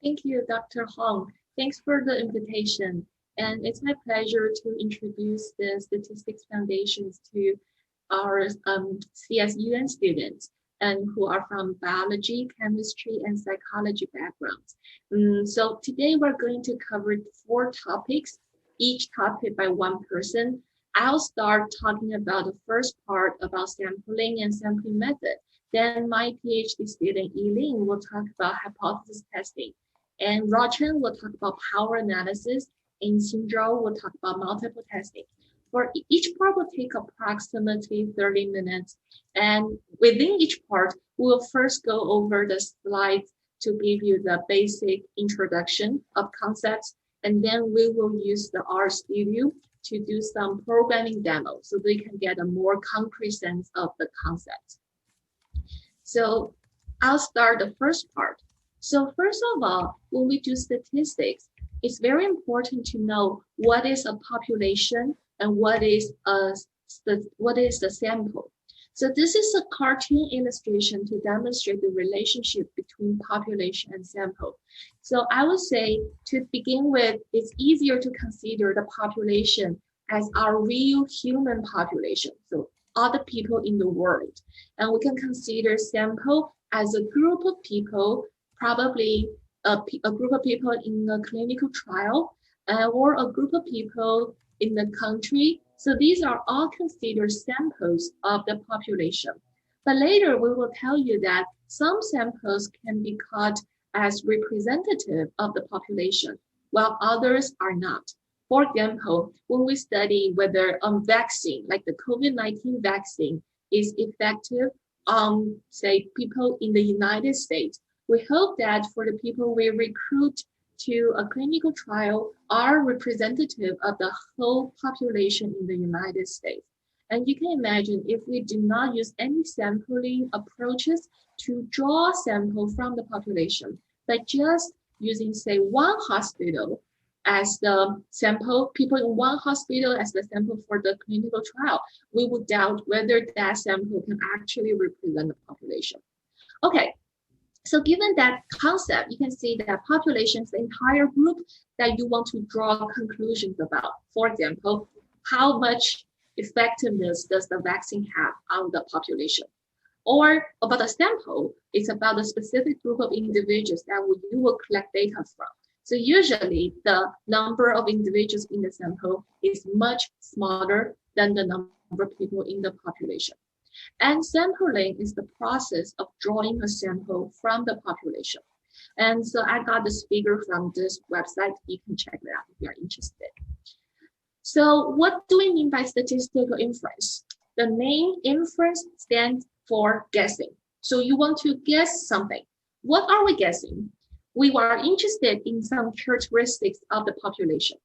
Thank you, Dr. Hong. Thanks for the invitation. And it's my pleasure to introduce the Statistics Foundations to our CSUN students and who are from biology, chemistry, and psychology backgrounds. So today we're going to cover 4 topics, each topic by one person. I'll start talking about the first part about sampling and sampling method. Then my PhD student Elaine will talk about hypothesis testing. And Ruochen will talk about power analysis, and Xinzhou will talk about multiple testing. For each part will take approximately 30 minutes. And within each part, we'll first go over the slides to give you the basic introduction of concepts. And then we will use the R Studio to do some programming demos so they can get a more concrete sense of the concept. So I'll start the first part. So first of all, when we do statistics, it's very important to know what is a population and what is the sample. So this is a cartoon illustration to demonstrate the relationship between population and sample. So I would say to begin with, it's easier to consider the population as our real human population. So all the people in the world. And we can consider sample as a group of people, probably a group of people in a clinical trial or a group of people in the country. So these are all considered samples of the population. But later we will tell you that some samples can be caught as representative of the population, while others are not. For example, when we study whether a vaccine, like the COVID-19 vaccine, is effective on, say, people in the United States, we hope that for the people we recruit to a clinical trial are representative of the whole population in the United States. And you can imagine if we do not use any sampling approaches to draw a sample from the population, but just using, say, one hospital as the sample, people in one hospital as the sample for the clinical trial, we would doubt whether that sample can actually represent the population. Okay, so given that concept, you can see that population is the entire group that you want to draw conclusions about. For example, how much effectiveness does the vaccine have on the population? Or about a sample, it's about a specific group of individuals that you will collect data from. So usually the number of individuals in the sample is much smaller than the number of people in the population. And sampling is the process of drawing a sample from the population. And so I got this figure from this website. You can check it out if you're interested. So what do we mean by statistical inference? The name inference stands for guessing. So you want to guess something. What are we guessing? We are interested in some characteristics of the population.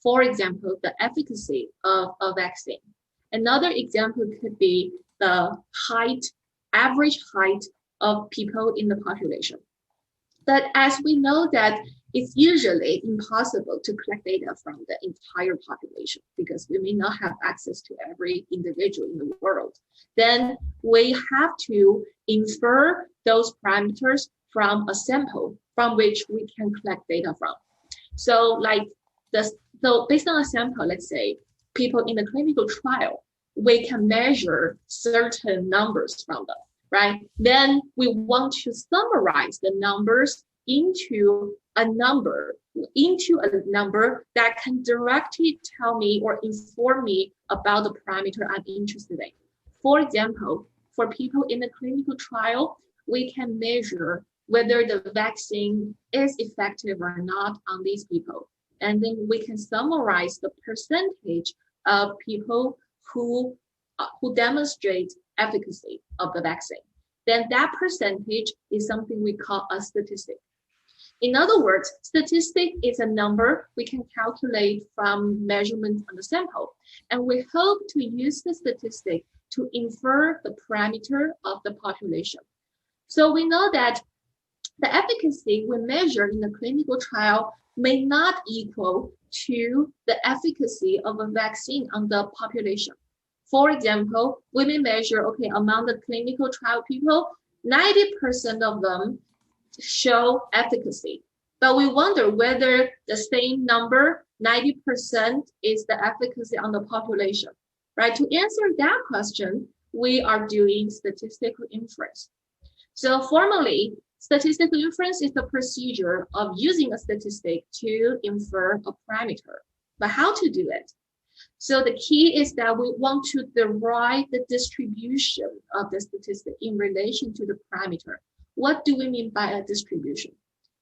For example, the efficacy of a vaccine. Another example could be the height, average height of people in the population. But as we know that it's usually impossible to collect data from the entire population because we may not have access to every individual in the world, then we have to infer those parameters from a sample from which we can collect data from. So based on a sample, let's say people in the clinical trial, we can measure certain numbers from them, right? Then we want to summarize the numbers into a number that can directly tell me or inform me about the parameter I'm interested in. For example, for people in the clinical trial, we can measure whether the vaccine is effective or not on these people. And then we can summarize the percentage of people who demonstrate efficacy of the vaccine. Then that percentage is something we call a statistic. In other words, statistic is a number we can calculate from measurements on the sample. And we hope to use the statistic to infer the parameter of the population. So we know that the efficacy we measure in the clinical trial may not equal to the efficacy of a vaccine on the population. For example, we may measure, okay, among the clinical trial people, 90% of them show efficacy. But we wonder whether the same number, 90%, is the efficacy on the population, right? To answer that question, we are doing statistical inference. So formally, statistical inference is the procedure of using a statistic to infer a parameter. But how to do it? So the key is that we want to derive the distribution of the statistic in relation to the parameter. What do we mean by a distribution?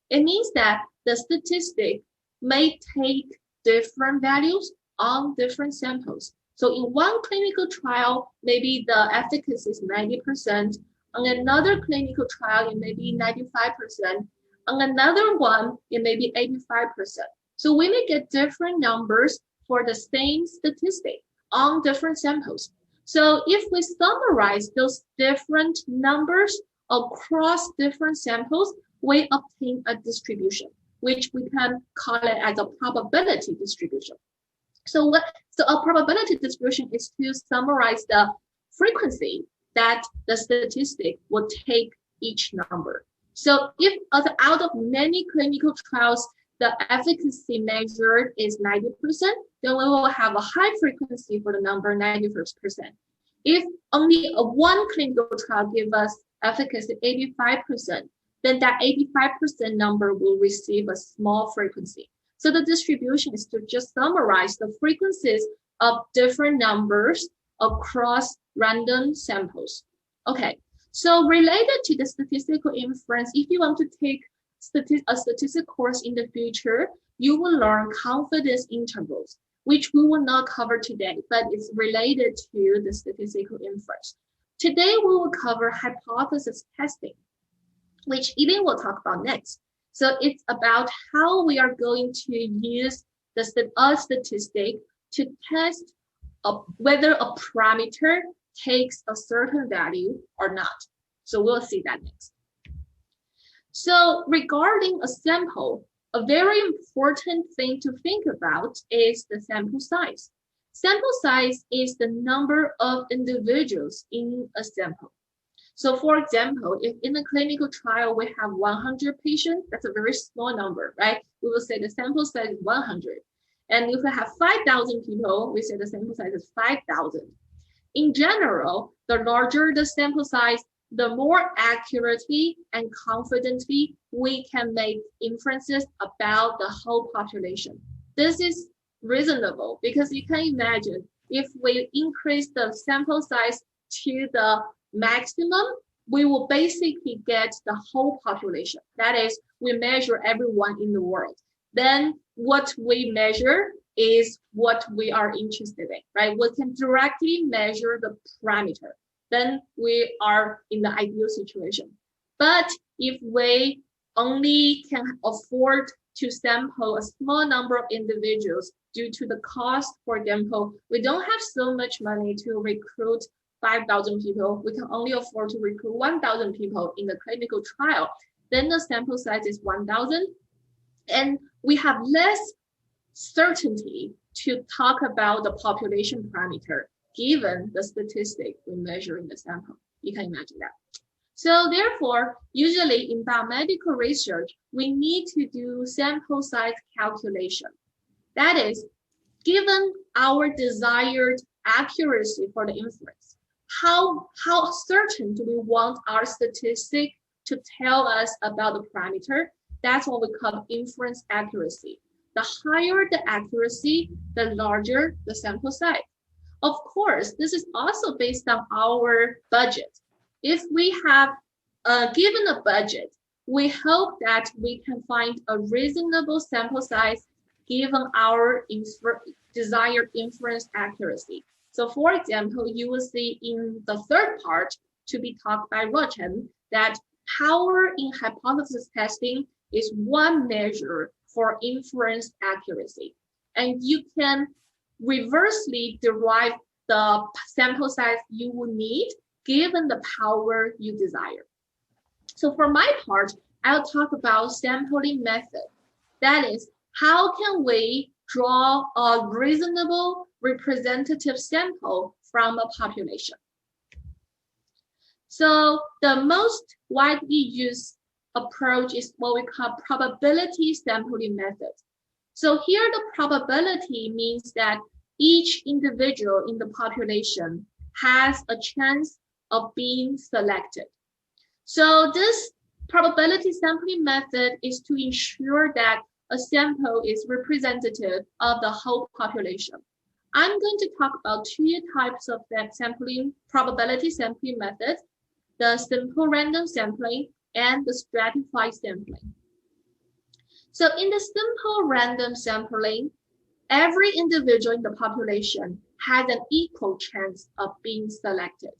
It means that the statistic may take different values on different samples. So in one clinical trial, maybe the efficacy is 90%. On another clinical trial, it may be 95%. On another one, it may be 85%. So we may get different numbers for the same statistic on different samples. So if we summarize those different numbers across different samples, we obtain a distribution, which we can call it as a probability distribution. So a probability distribution is to summarize the frequency that the statistic will take each number. So if out of many clinical trials, the efficacy measured is 90%, then we will have a high frequency for the number 91%. If only one clinical trial gives us efficacy 85%, then that 85% number will receive a small frequency. So the distribution is to just summarize the frequencies of different numbers across random samples. Okay, so related to the statistical inference, if you want to take a statistics course in the future, you will learn confidence intervals, which we will not cover today, but it's related to the statistical inference. Today, we will cover hypothesis testing, which Elaine will talk about next. So it's about how we are going to use a statistic to test whether a parameter takes a certain value or not. So we'll see that next. So regarding a sample, a very important thing to think about is the sample size. Sample size is the number of individuals in a sample. So for example, if in a clinical trial we have 100 patients, that's a very small number, right? We will say the sample size is 100. And if we have 5,000 people, we say the sample size is 5,000. In general, the larger the sample size, the more accurately and confidently we can make inferences about the whole population. This is reasonable because you can imagine if we increase the sample size to the maximum, we will basically get the whole population. That is, we measure everyone in the world. Then what we measure is what we are interested in, right? We can directly measure the parameter. Then we are in the ideal situation. But if we only can afford to sample a small number of individuals due to the cost, for example, we don't have so much money to recruit 5,000 people, we can only afford to recruit 1,000 people in the clinical trial, then the sample size is 1,000. And we have less certainty to talk about the population parameter given the statistic we measure in the sample. You can imagine that. So therefore, usually in biomedical research, we need to do sample size calculation. That is, given our desired accuracy for the inference, how certain do we want our statistic to tell us about the parameter? That's what we call inference accuracy. The higher the accuracy, the larger the sample size. Of course, this is also based on our budget. If we have given a budget, we hope that we can find a reasonable sample size given our desired inference accuracy. So for example, you will see in the third part to be taught by Ruochen that power in hypothesis testing is one measure for inference accuracy. And you can reversely derive the sample size you will need given the power you desire. So for my part, I'll talk about sampling method. That is, how can we draw a reasonable representative sample from a population? So the most widely used approach is what we call probability sampling method. So here the probability means that each individual in the population has a chance of being selected. So this probability sampling method is to ensure that a sample is representative of the whole population. I'm going to talk about two types of that sampling, probability sampling methods, the simple random sampling and the stratified sampling. So in the simple random sampling, every individual in the population has an equal chance of being selected.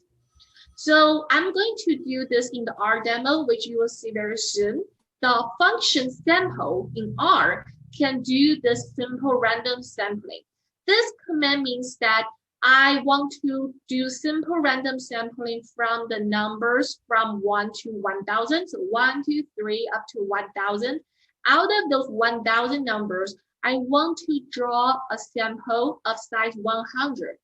So I'm going to do this in the R demo, which you will see very soon. The function sample in R can do this simple random sampling. This command means that I want to do simple random sampling from the numbers from 1 to 1,000. So 1, 2, 3, up to 1,000. Out of those 1,000 numbers, I want to draw a sample of size 100.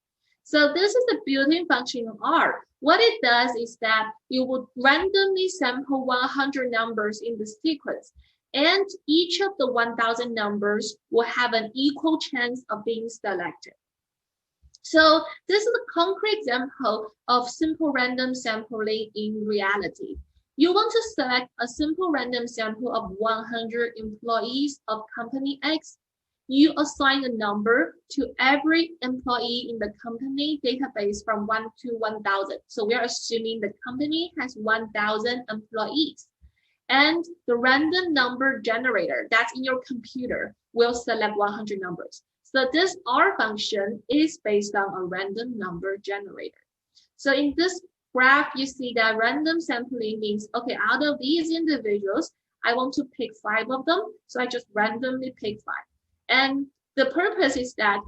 So this is the built-in function in R. What it does is that you would randomly sample 100 numbers in the sequence, and each of the 1,000 numbers will have an equal chance of being selected. So this is a concrete example of simple random sampling in reality. You want to select a simple random sample of 100 employees of company X. You assign a number to every employee in the company database from 1 to 1,000. So we are assuming the company has 1,000 employees. And the random number generator that's in your computer will select 100 numbers. So this R function is based on a random number generator. So in this graph, you see that random sampling means, okay, out of these individuals, I want to pick 5 of them. So I just randomly pick 5. And the purpose is that,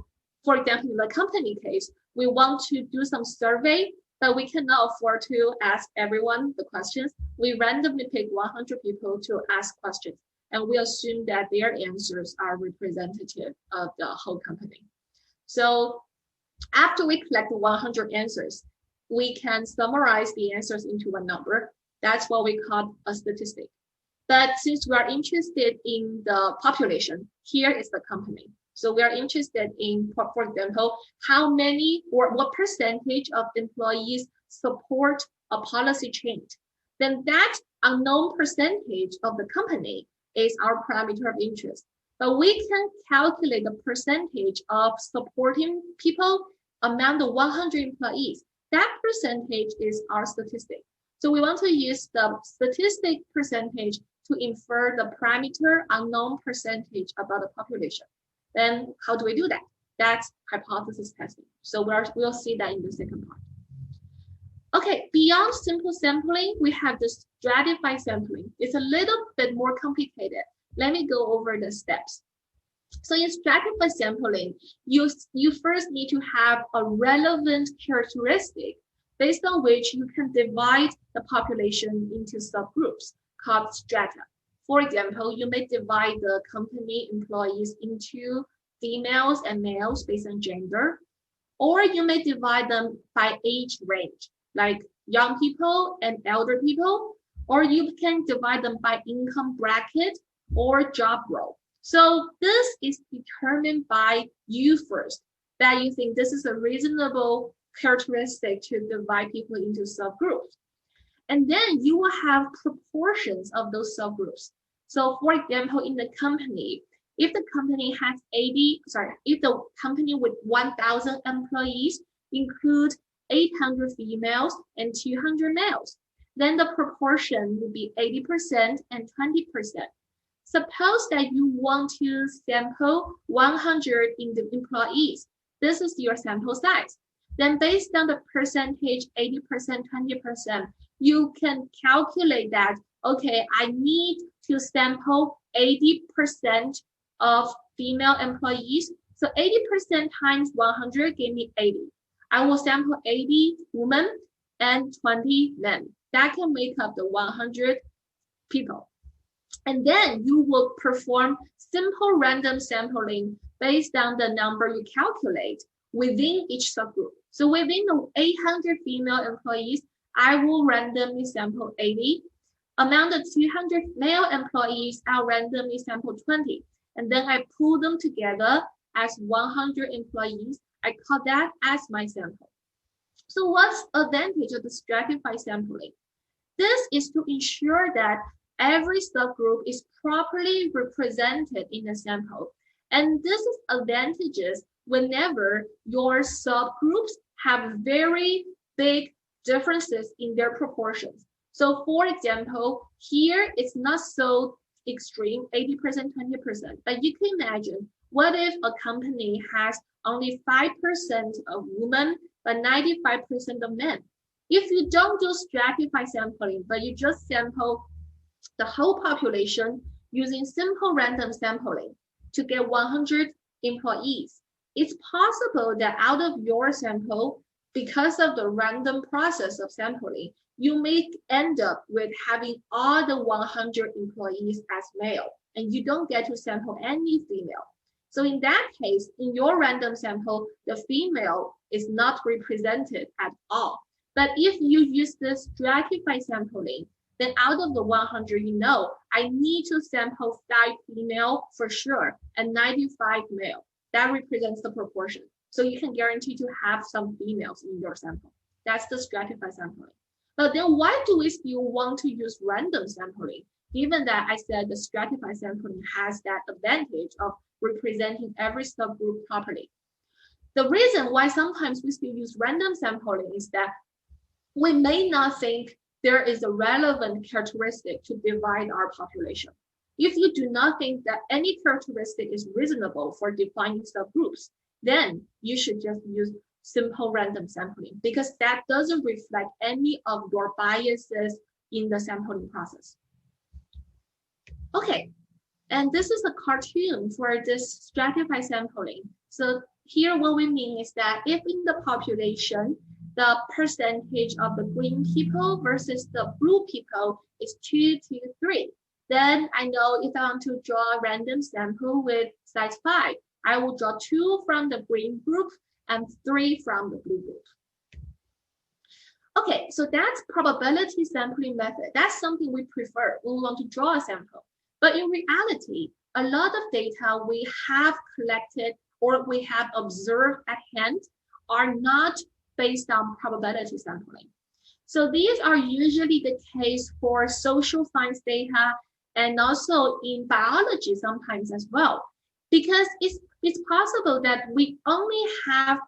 for example, in the company case, we want to do some survey, but we cannot afford to ask everyone the questions. We randomly pick 100 people to ask questions, and we assume that their answers are representative of the whole company. So after we collect 100 answers, we can summarize the answers into one number. That's what we call a statistic. But since we are interested in the population, here is the company. So we are interested in, for example, how many or what percentage of employees support a policy change. Then that unknown percentage of the company is our parameter of interest. But we can calculate the percentage of supporting people among the 100 employees. That percentage is our statistic. So we want to use the statistic percentage to infer the parameter unknown percentage about the population. Then how do we do that? That's hypothesis testing. So we'll see that in the second part. Okay, beyond simple sampling, we have the stratified sampling. It's a little bit more complicated. Let me go over the steps. So in stratified sampling, you first need to have a relevant characteristic based on which you can divide the population into subgroups called strata. For example, you may divide the company employees into females and males based on gender, or you may divide them by age range, like young people and elder people, or you can divide them by income bracket or job role. So this is determined by you first, that you think this is a reasonable characteristic to divide people into subgroups. And then you will have proportions of those subgroups. So for example, in the company, if the company has if the company with 1,000 employees include 800 females and 200 males, then the proportion will be 80% and 20%. Suppose that you want to sample 100 employees. This is your sample size. Then based on the percentage, 80%, 20%, you can calculate that, okay, I need to sample 80% of female employees. So 80% times 100 gave me 80. I will sample 80 women and 20 men. That can make up the 100 people. And then you will perform simple random sampling based on the number you calculate within each subgroup. So within the 800 female employees, I will randomly sample 80. Among the 200 male employees, I randomly sampled 20, and then I pull them together as 100 employees. I call that as my sample. So what's the advantage of the stratified sampling? This is to ensure that every subgroup is properly represented in the sample. And this is advantageous whenever your subgroups have very big differences in their proportions. So for example, here it's not so extreme, 80%, 20%, but you can imagine what if a company has only 5% of women, but 95% of men? If you don't do stratified sampling, but you just sample the whole population using simple random sampling to get 100 employees, it's possible that out of your sample, because of the random process of sampling, you may end up with having all the 100 employees as male, and you don't get to sample any female. So in that case, in your random sample, the female is not represented at all. But if you use this stratified sampling, then out of the 100, you know, I need to sample 5 female for sure and 95 male. That represents the proportion. So you can guarantee to have some females in your sample. That's the stratified sampling. But then why do we still want to use random sampling? Given that I said the stratified sampling has that advantage of representing every subgroup properly. The reason why sometimes we still use random sampling is that we may not think there is a relevant characteristic to divide our population. If you do not think that any characteristic is reasonable for defining subgroups, then you should just use simple random sampling because that doesn't reflect any of your biases in the sampling process. Okay, and this is a cartoon for this stratified sampling. So here what we mean is that if in the population, the percentage of the green people versus the blue people is 2 to 3, then I know if I want to draw a random sample with size 5, I will draw 2 from the green group and 3 from the blue group. Okay, so that's probability sampling method. That's something we prefer when we want to draw a sample. But in reality, a lot of data we have collected or we have observed at hand are not based on probability sampling. So these are usually the case for social science data and also in biology sometimes as well, because it's possible that we only have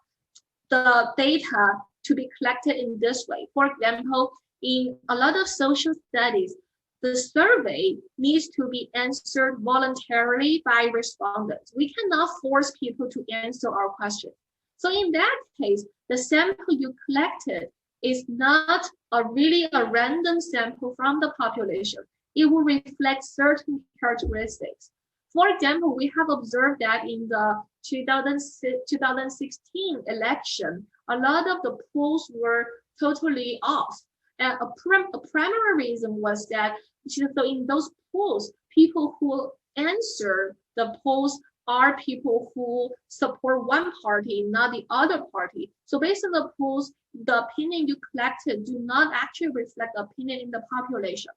the data to be collected in this way. For example, in a lot of social studies, the survey needs to be answered voluntarily by respondents. We cannot force people to answer our question. So in that case, the sample you collected is not really a random sample from the population. It will reflect certain characteristics. For example, we have observed that in the 2016 election, a lot of the polls were totally off. And a primary reason was that, so in those polls, people who answer the polls are people who support one party, not the other party. So based on the polls, the opinion you collected do not actually reflect the opinion in the population.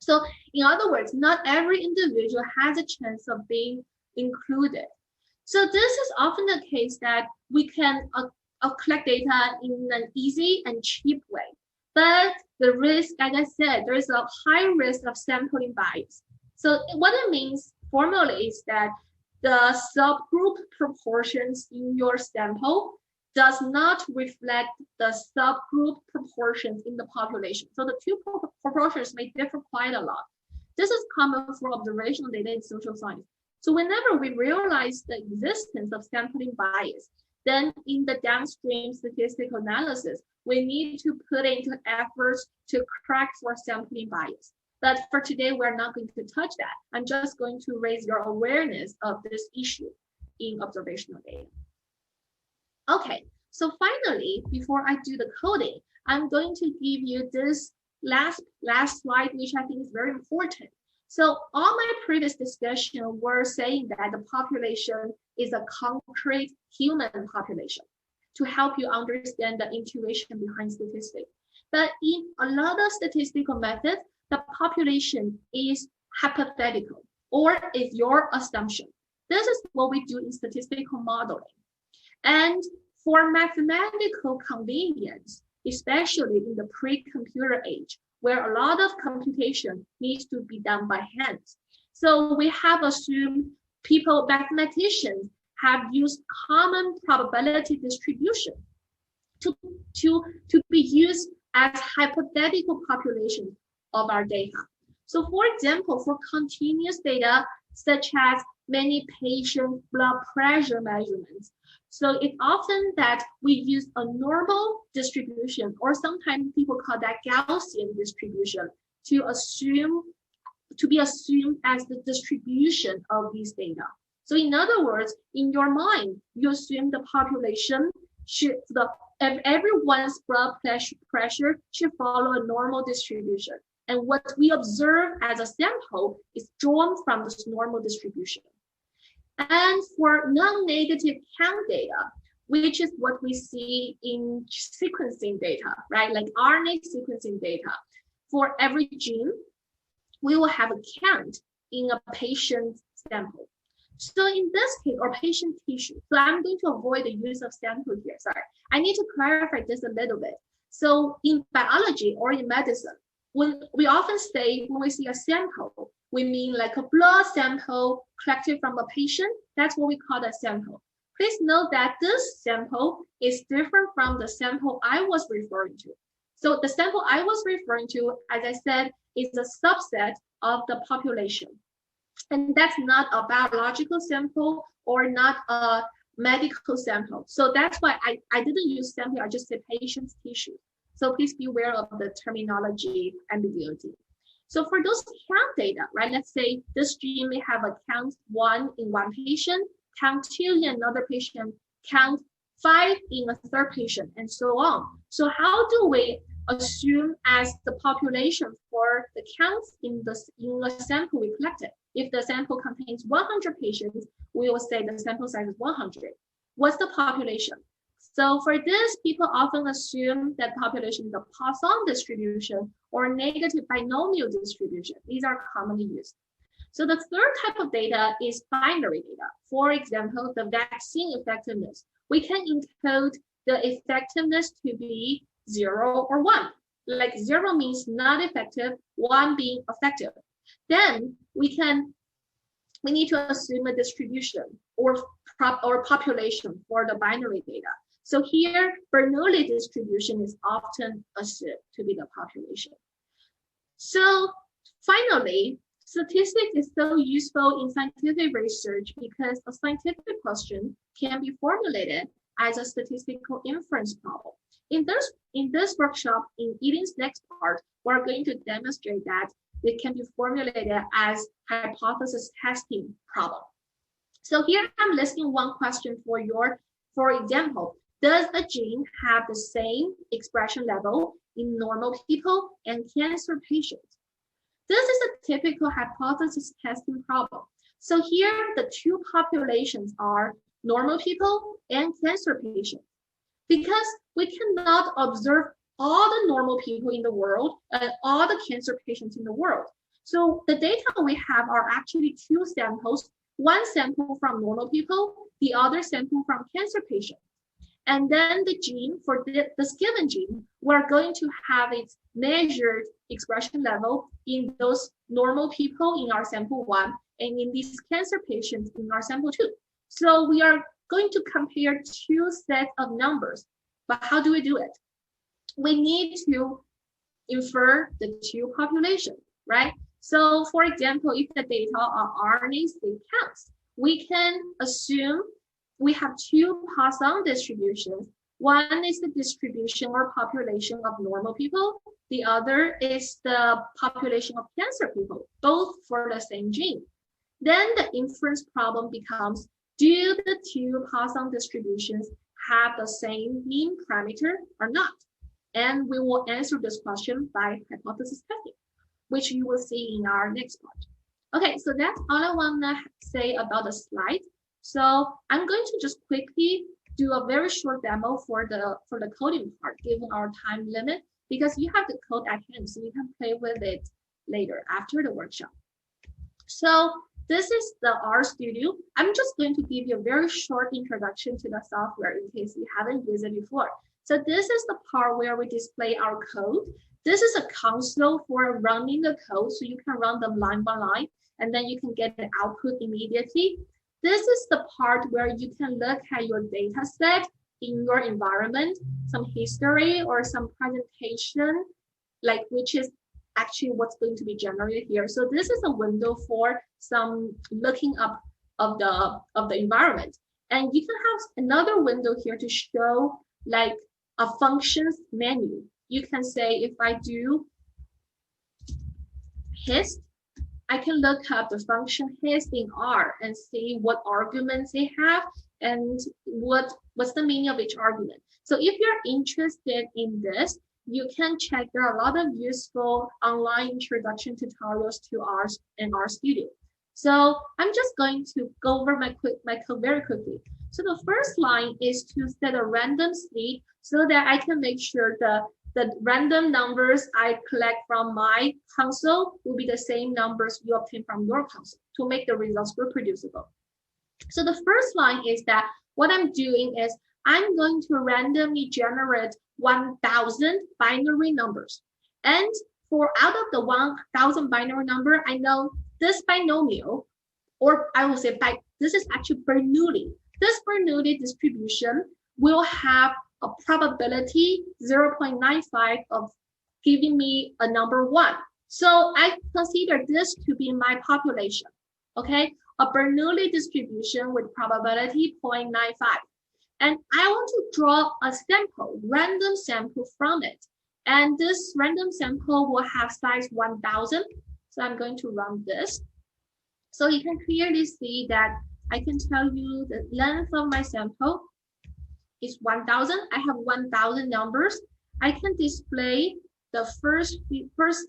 So in other words, not every individual has a chance of being included. So this is often the case that we can collect data in an easy and cheap way. But the risk, like I said, there is a high risk of sampling bias. So what it means formally is that the subgroup proportions in your sample does not reflect the subgroup proportions in the population. So the two proportions may differ quite a lot. This is common for observational data in social science. So whenever we realize the existence of sampling bias, then in the downstream statistical analysis, we need to put into efforts to correct for sampling bias. But for today, we're not going to touch that. I'm just going to raise your awareness of this issue in observational data. Okay, so finally, before I do the coding, I'm going to give you this last slide, which I think is very important. So all my previous discussion were saying that the population is a concrete human population to help you understand the intuition behind statistics. But in a lot of statistical methods, the population is hypothetical or is your assumption. This is what we do in statistical modeling. And for mathematical convenience, especially in the pre-computer age, where a lot of computation needs to be done by hand. So we have assumed mathematicians have used common probability distribution to be used as hypothetical populations of our data. So for example, for continuous data, such as many patient blood pressure measurements, so it's often that we use a normal distribution, or sometimes people call that Gaussian distribution, to be assumed as the distribution of these data. So in other words, in your mind, you assume the population everyone's blood pressure should follow a normal distribution. And what we observe as a sample is drawn from this normal distribution. And for non-negative count data, which is what we see in sequencing data, right? Like RNA sequencing data, for every gene, we will have a count in a patient sample. So in this case, or patient tissue, so I'm going to avoid the use of sample here, sorry. I need to clarify this a little bit. So in biology or in medicine, when we often say, when we see a sample, we mean like a blood sample collected from a patient. That's what we call a sample. Please note that this sample is different from the sample I was referring to. So the sample I was referring to, as I said, is a subset of the population. And that's not a biological sample or not a medical sample. So that's why I didn't use sample, I just said patient's tissue. So please be aware of the terminology ambiguity. So for those count data, right, let's say this gene may have a count 1 in one patient, count 2 in another patient, count 5 in a third patient, and so on. So how do we assume as the population for the counts in the sample we collected? If the sample contains 100 patients, we will say the sample size is 100. What's the population? So for this, people often assume that population is a Poisson distribution or negative binomial distribution. These are commonly used. So the third type of data is binary data. For example, the vaccine effectiveness. We can encode the effectiveness to be 0 or 1. Like 0 means not effective, 1 being effective. Then we need to assume a distribution or population for the binary data. So here, Bernoulli distribution is often assumed to be the population. So finally, statistics is so useful in scientific research because a scientific question can be formulated as a statistical inference problem. In this workshop, in Yiling's next part, we're going to demonstrate that it can be formulated as hypothesis testing problem. So here I'm listing one question for example, does a gene have the same expression level in normal people and cancer patients? This is a typical hypothesis testing problem. So here the two populations are normal people and cancer patients. Because we cannot observe all the normal people in the world and all the cancer patients in the world. So the data we have are actually two samples, one sample from normal people, the other sample from cancer patients. And then the gene, for this given gene, we're going to have its measured expression level in those normal people in our sample 1 and in these cancer patients in our sample 2. So we are going to compare two sets of numbers. But how do we do it? We need to infer the two populations, right? So for example, if the data are RNA seq counts, we can assume we have two Poisson distributions. One is the distribution or population of normal people. The other is the population of cancer people, both for the same gene. Then the inference problem becomes, do the two Poisson distributions have the same mean parameter or not? And we will answer this question by hypothesis testing, which you will see in our next part. Okay, so that's all I want to say about the slide. So I'm going to just quickly do a very short demo for the coding part, given our time limit, because you have the code at hand, so you can play with it later after the workshop. So this is the R Studio. I'm just going to give you a very short introduction to the software in case you haven't used it before. So this is the part where we display our code. This is a console for running the code, so you can run them line by line, and then you can get the output immediately. This is the part where you can look at your data set in your environment, some history or some presentation, like which is actually what's going to be generated here. So this is a window for some looking up of the environment. And you can have another window here to show like a functions menu. You can say if I do hist, I can look up the function hist in R and see what arguments they have and what's the meaning of each argument. So if you're interested in this, you can check. There are a lot of useful online introduction tutorials to R and R Studio. So I'm just going to go over my code very quickly. So the first line is to set a random seed so that I can make sure the random numbers I collect from my console will be the same numbers you obtain from your console to make the results reproducible. So the first line is that what I'm doing is I'm going to randomly generate 1,000 binary numbers. And for out of the 1,000 binary number, I know this binomial, or I will say this is actually Bernoulli. This Bernoulli distribution will have a probability 0.95 of giving me a number 1. So I consider this to be my population, okay? A Bernoulli distribution with probability 0.95. And I want to draw a sample, random sample from it. And this random sample will have size 1,000. So I'm going to run this. So you can clearly see that I can tell you the length of my sample is 1,000. I have 1,000 numbers. I can display the first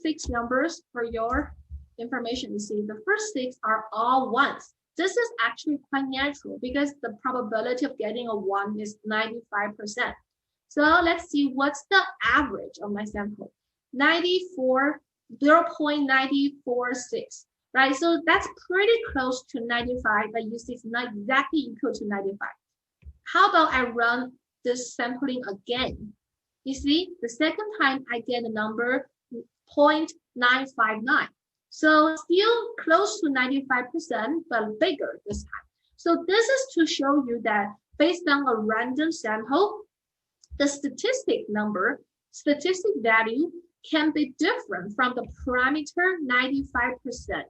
6 numbers for your information. You see, the first 6 are all ones. This is actually quite natural because the probability of getting a 1 is 95%. So let's see what's the average of my sample. 0.946, right? So that's pretty close to 95, but you see it's not exactly equal to 95. How about I run this sampling again? You see, the second time I get a number 0.959. So still close to 95%, but bigger this time. So this is to show you that based on a random sample, the statistic value can be different from the parameter 95%.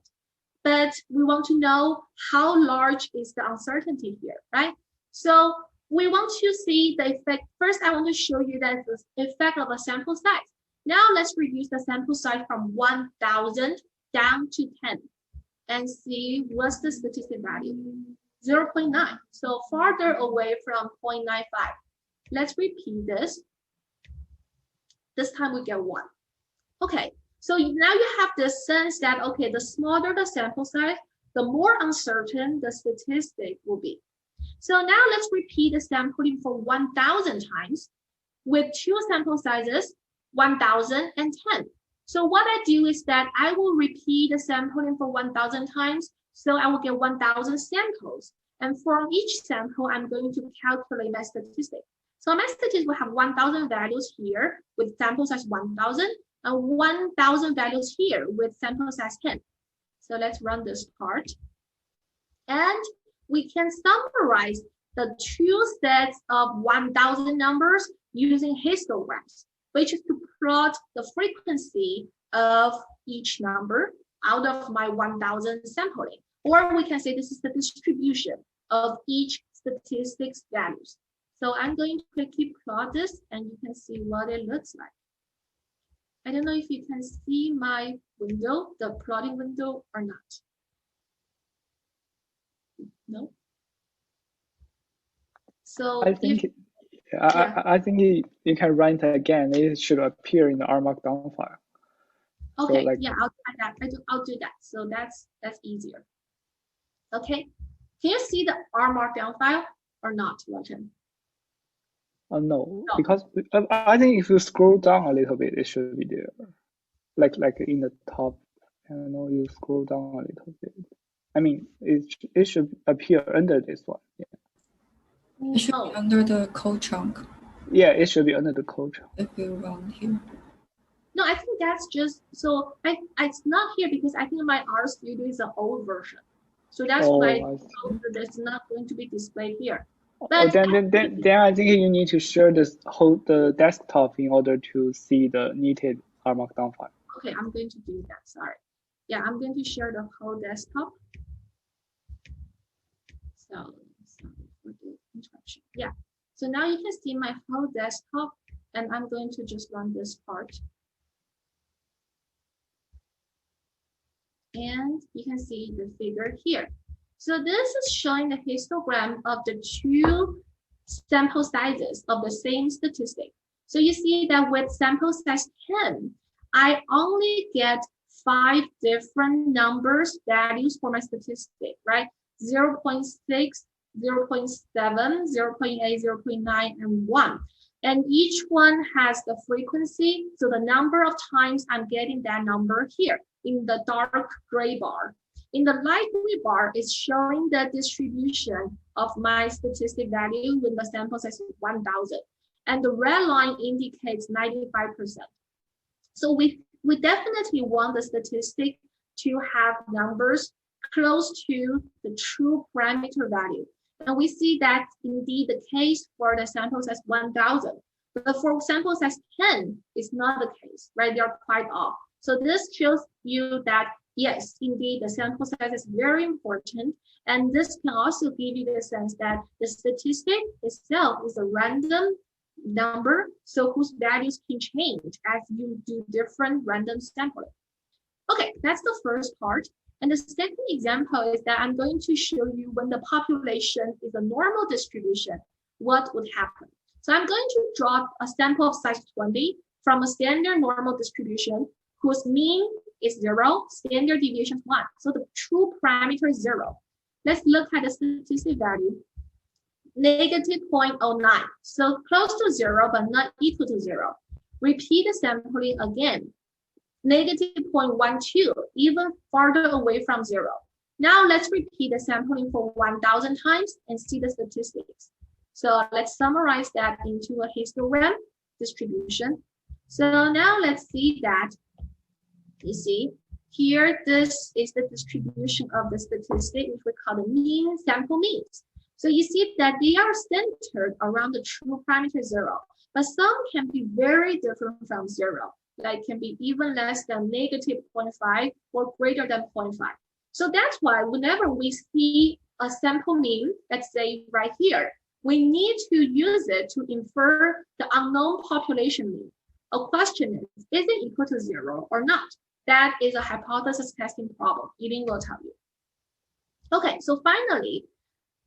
But we want to know how large is the uncertainty here, right? So we want to see the effect. First, I want to show you that the effect of a sample size. Now let's reduce the sample size from 1,000 down to 10 and see what's the statistic value. 0.9, so farther away from 0.95. Let's repeat this. This time we get 1. Okay, so now you have this sense that, okay, the smaller the sample size, the more uncertain the statistic will be. So now let's repeat the sampling for 1,000 times with 2 sample sizes, 1,000 and 10. So what I do is that I will repeat the sampling for 1,000 times. So I will get 1,000 samples. And from each sample, I'm going to calculate my statistic. So my statistic will have 1,000 values here with sample size 1,000 and 1,000 values here with sample size 10. So let's run this part. And we can summarize the 2 sets of 1,000 numbers using histograms, which is to plot the frequency of each number out of my 1,000 sampling. Or we can say this is the distribution of each statistics values. So I'm going to quickly plot this and you can see what it looks like. I don't know if you can see my window, the plotting window or not. No? So I think I think you can run it again. It should appear in the R Markdown file. Okay, so like, yeah, I'll try that. I'll do that. So that's easier. Okay, can you see the R Markdown file or not, Ruochen? No, because I think if you scroll down a little bit, it should be there, like in the top channel, you scroll down a little bit. I mean, it should appear under this one. Yeah. It should be under the code chunk. Yeah, it should be under the code chunk. If you run here. No, I think that's just, so it's not here because I think my RStudio is an old version. So that's why it's not going to be displayed here. But then I think you need to share the desktop in order to see the needed R Markdown file. Okay, I'm going to do that. Sorry. Yeah, I'm going to share the whole desktop. So sorry for the interruption. Yeah. So now you can see my whole desktop, and I'm going to just run this part. And you can see the figure here. So this is showing the histogram of the two sample sizes of the same statistic. So you see that with sample size 10, I only get 5 different numbers, values for my statistic, right? 0.6, 0.7, 0.8, 0.9, and 1. And each one has the frequency, so the number of times I'm getting that number here in the dark gray bar. In the light gray bar is showing the distribution of my statistic value with the sample size of 1,000. And the red line indicates 95%. So we definitely want the statistic to have numbers close to the true parameter value. And we see that indeed the case for the sample size 1,000. But for sample size 10, it's not the case, right? They're quite off. So this shows you that, yes, indeed, the sample size is very important. And this can also give you the sense that the statistic itself is a random number, so whose values can change as you do different random sampling. Okay, that's the first part. And the second example is that I'm going to show you when the population is a normal distribution, what would happen. So I'm going to draw a sample of size 20 from a standard normal distribution whose mean is 0, standard deviation is 1. So the true parameter is 0. Let's look at the statistic value, negative 0.09. So close to 0, but not equal to 0. Repeat the sampling again. Negative 0.12, even farther away from 0. Now let's repeat the sampling for 1,000 times and see the statistics. So let's summarize that into a histogram distribution. So now let's see that, you see, here this is the distribution of the statistic, which we call the mean sample means. So you see that they are centered around the true parameter 0, but some can be very different from 0. Like can be even less than negative 0.5 or greater than 0.5. So that's why whenever we see a sample mean, let's say right here, we need to use it to infer the unknown population mean. A question is it equal to 0 or not? That is a hypothesis testing problem. Yiling will tell you. Okay, so finally,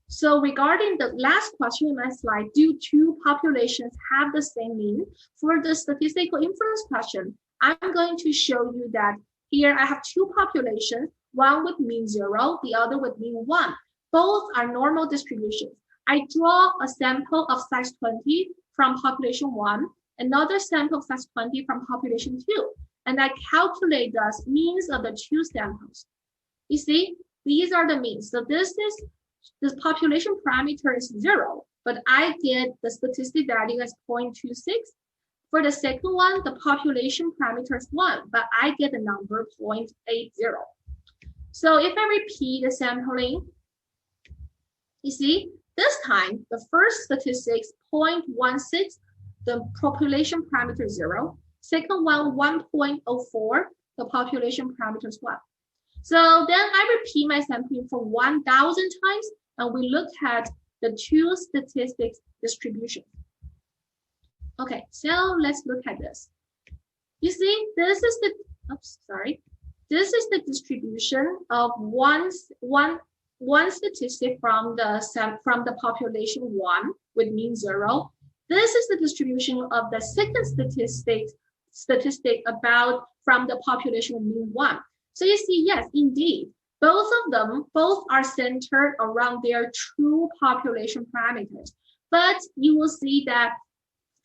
so regarding the last question in my slide, do two populations have the same mean? For the statistical inference question, I'm going to show you that here I have two populations, one with mean 0, the other with mean 1. Both are normal distributions. I draw a sample of size 20 from population 1, another sample of size 20 from population 2, and I calculate the means of the two samples. You see, these are the means. So this population parameter is 0, but I get the statistic value as 0.26. For the second one, the population parameter is 1, but I get the number 0.80. So if I repeat the sampling, you see, this time, the first statistic is 0.16, the population parameter is 0. Second one, 1.04, the population parameter is 1. So then I repeat my sampling for 1,000 times, and we look at the two statistics distribution. Okay, so let's look at this. You see, this is the, this is the distribution of one statistic from the population 1 with mean 0. This is the distribution of the second statistic about from the population with mean 1. So you see, yes, indeed, both are centered around their true population parameters. But you will see that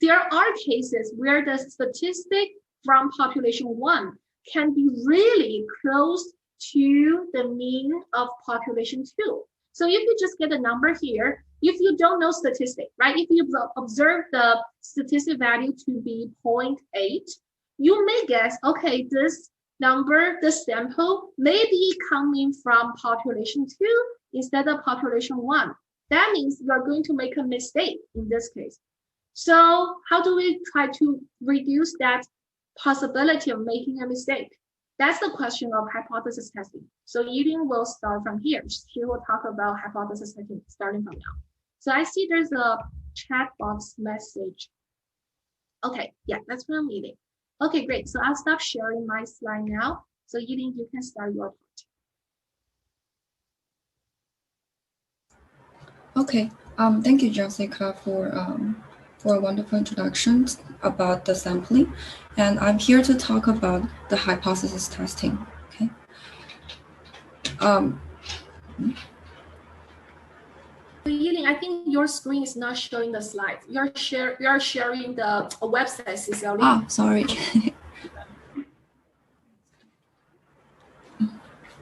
there are cases where the statistic from population 1 can be really close to the mean of population 2. So if you just get a number here, if you don't know statistic, right? If you observe the statistic value to be 0.8, you may guess, okay, this number, the sample may be coming from population 2 instead of population 1. That means you're going to make a mistake in this case. So how do we try to reduce that possibility of making a mistake? That's the question of hypothesis testing. So Yiling will start from here. She will talk about hypothesis testing starting from now. So I see there's a chat box message. Okay, yeah, that's what I'm reading. Okay, great. So I'll stop sharing my slide now. So Yiling, you can start your part. Okay. Thank you, Jessica, for a wonderful introduction about the sampling. And I'm here to talk about the hypothesis testing. Okay. Yiling, I think your screen is not showing the slides. You're sharing the website, Cecilia. Ah, sorry.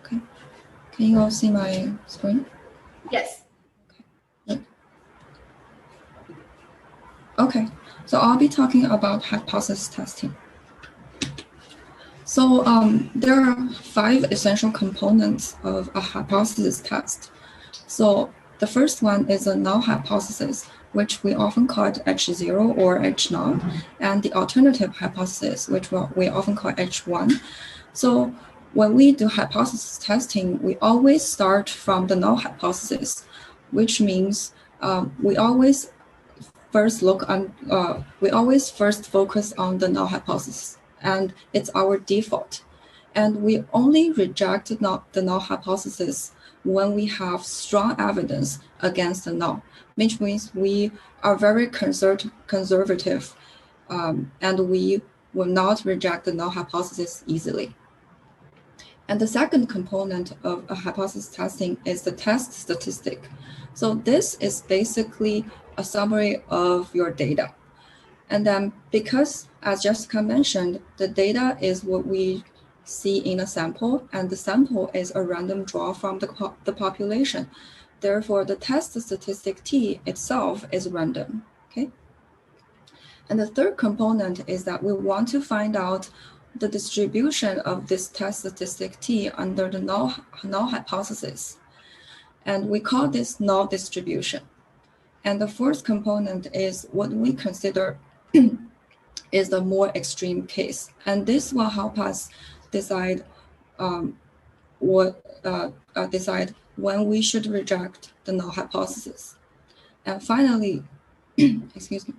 Okay. Can you all see my screen? Yes. Okay, so I'll be talking about hypothesis testing. So there are 5 essential components of a hypothesis test. So the first one is a null hypothesis, which we often call H0 or H0, and the alternative hypothesis, which we often call H1. So when we do hypothesis testing, we always start from the null hypothesis, which means we always first focus on the null hypothesis, and it's our default. And we only reject the null hypothesis when we have strong evidence against the null, which means we are very conservative, and we will not reject the null hypothesis easily. And the second component of a hypothesis testing is the test statistic. So this is basically a summary of your data. And then because, as Jessica mentioned, the data is what we see in a sample, and the sample is a random draw from the population. Therefore, the test statistic T itself is random, okay? And the third component is that we want to find out the distribution of this test statistic T under the null hypothesis. And we call this null distribution. And the fourth component is what we consider is the more extreme case. And this will help us decide decide when we should reject the null hypothesis. And finally, excuse me.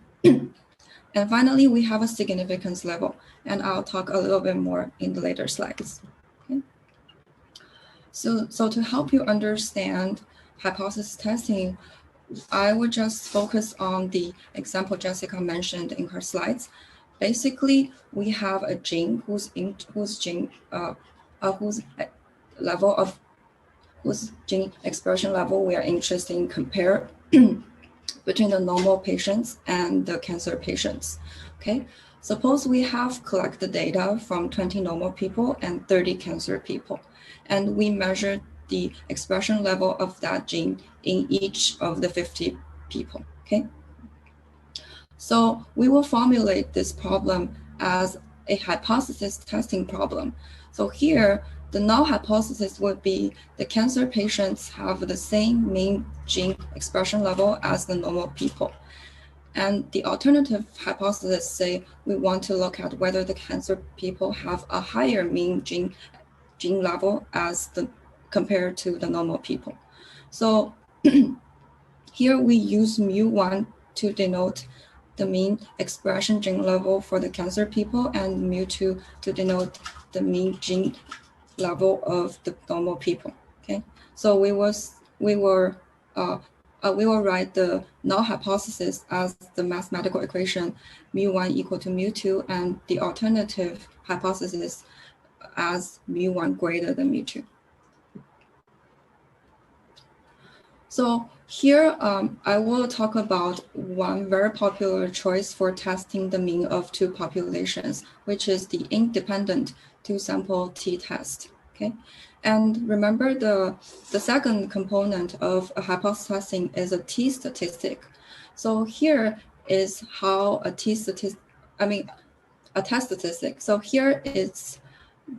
And finally, we have a significance level, and I'll talk a little bit more in the later slides. Okay. So to help you understand hypothesis testing, I would just focus on the example Jessica mentioned in her slides. Basically, we have a gene whose gene expression level we are interested in compare between the normal patients and the cancer patients. Okay, suppose we have collected data from 20 normal people and 30 cancer people, and we measure the expression level of that gene in each of the 50 people. Okay, so we will formulate this problem as a hypothesis testing problem. So here, the null hypothesis would be the cancer patients have the same mean gene expression level as the normal people. And the alternative hypothesis say we want to look at whether the cancer people have a higher mean gene level as compared to the normal people. So here we use mu1 to denote the mean expression gene level for the cancer people, and mu2 to denote the mean gene level of the normal people. Okay, so we will write the null hypothesis as the mathematical equation mu1 equal to mu2, and the alternative hypothesis as mu1 greater than mu2. So Here, I will talk about one very popular choice for testing the mean of two populations, which is the independent two-sample t-test. Okay, and remember the second component of a hypothesizing is a t-statistic. So here is how a test statistic. So here is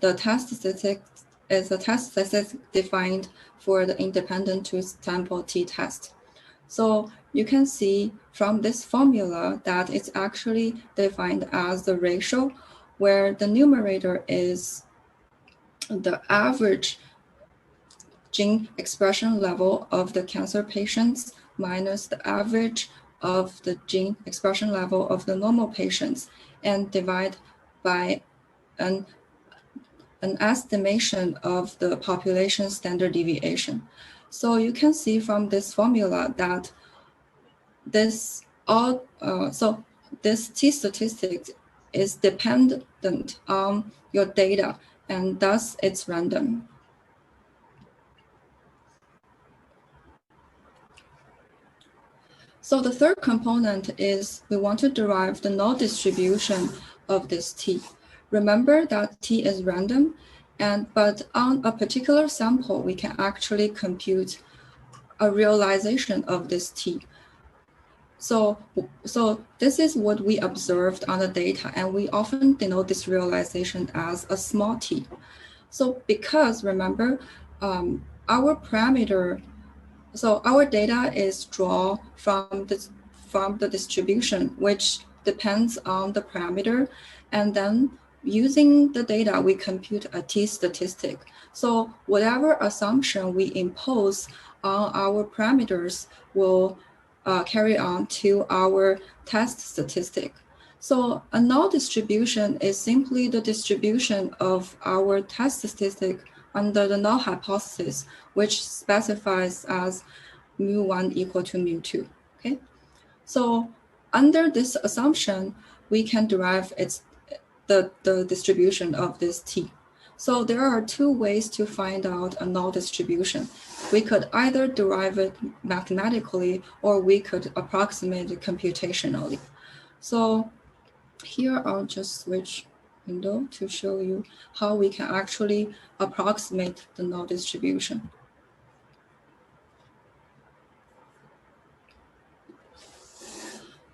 the test statistic is a test statistic defined for the independent two-sample t-test. So you can see from this formula that it's actually defined as the ratio where the numerator is the average gene expression level of the cancer patients minus the average of the gene expression level of the normal patients and divide by an estimation of the population standard deviation. So you can see from this formula that this t-statistic is dependent on your data and thus it's random. So the third component is we want to derive the null distribution of this t. Remember that t is random, but on a particular sample, we can actually compute a realization of this t. So this is what we observed on the data, and we often denote this realization as a small t. So because remember, our parameter, so our data is drawn from the distribution, which depends on the parameter, and then using the data, we compute a t-statistic. So whatever assumption we impose on our parameters will carry on to our test statistic. So a null distribution is simply the distribution of our test statistic under the null hypothesis, which specifies as mu1 equal to mu2, okay? So under this assumption, we can derive the distribution of this t. So there are two ways to find out a null distribution. We could either derive it mathematically or we could approximate it computationally. So here I'll just switch window to show you how we can actually approximate the null distribution.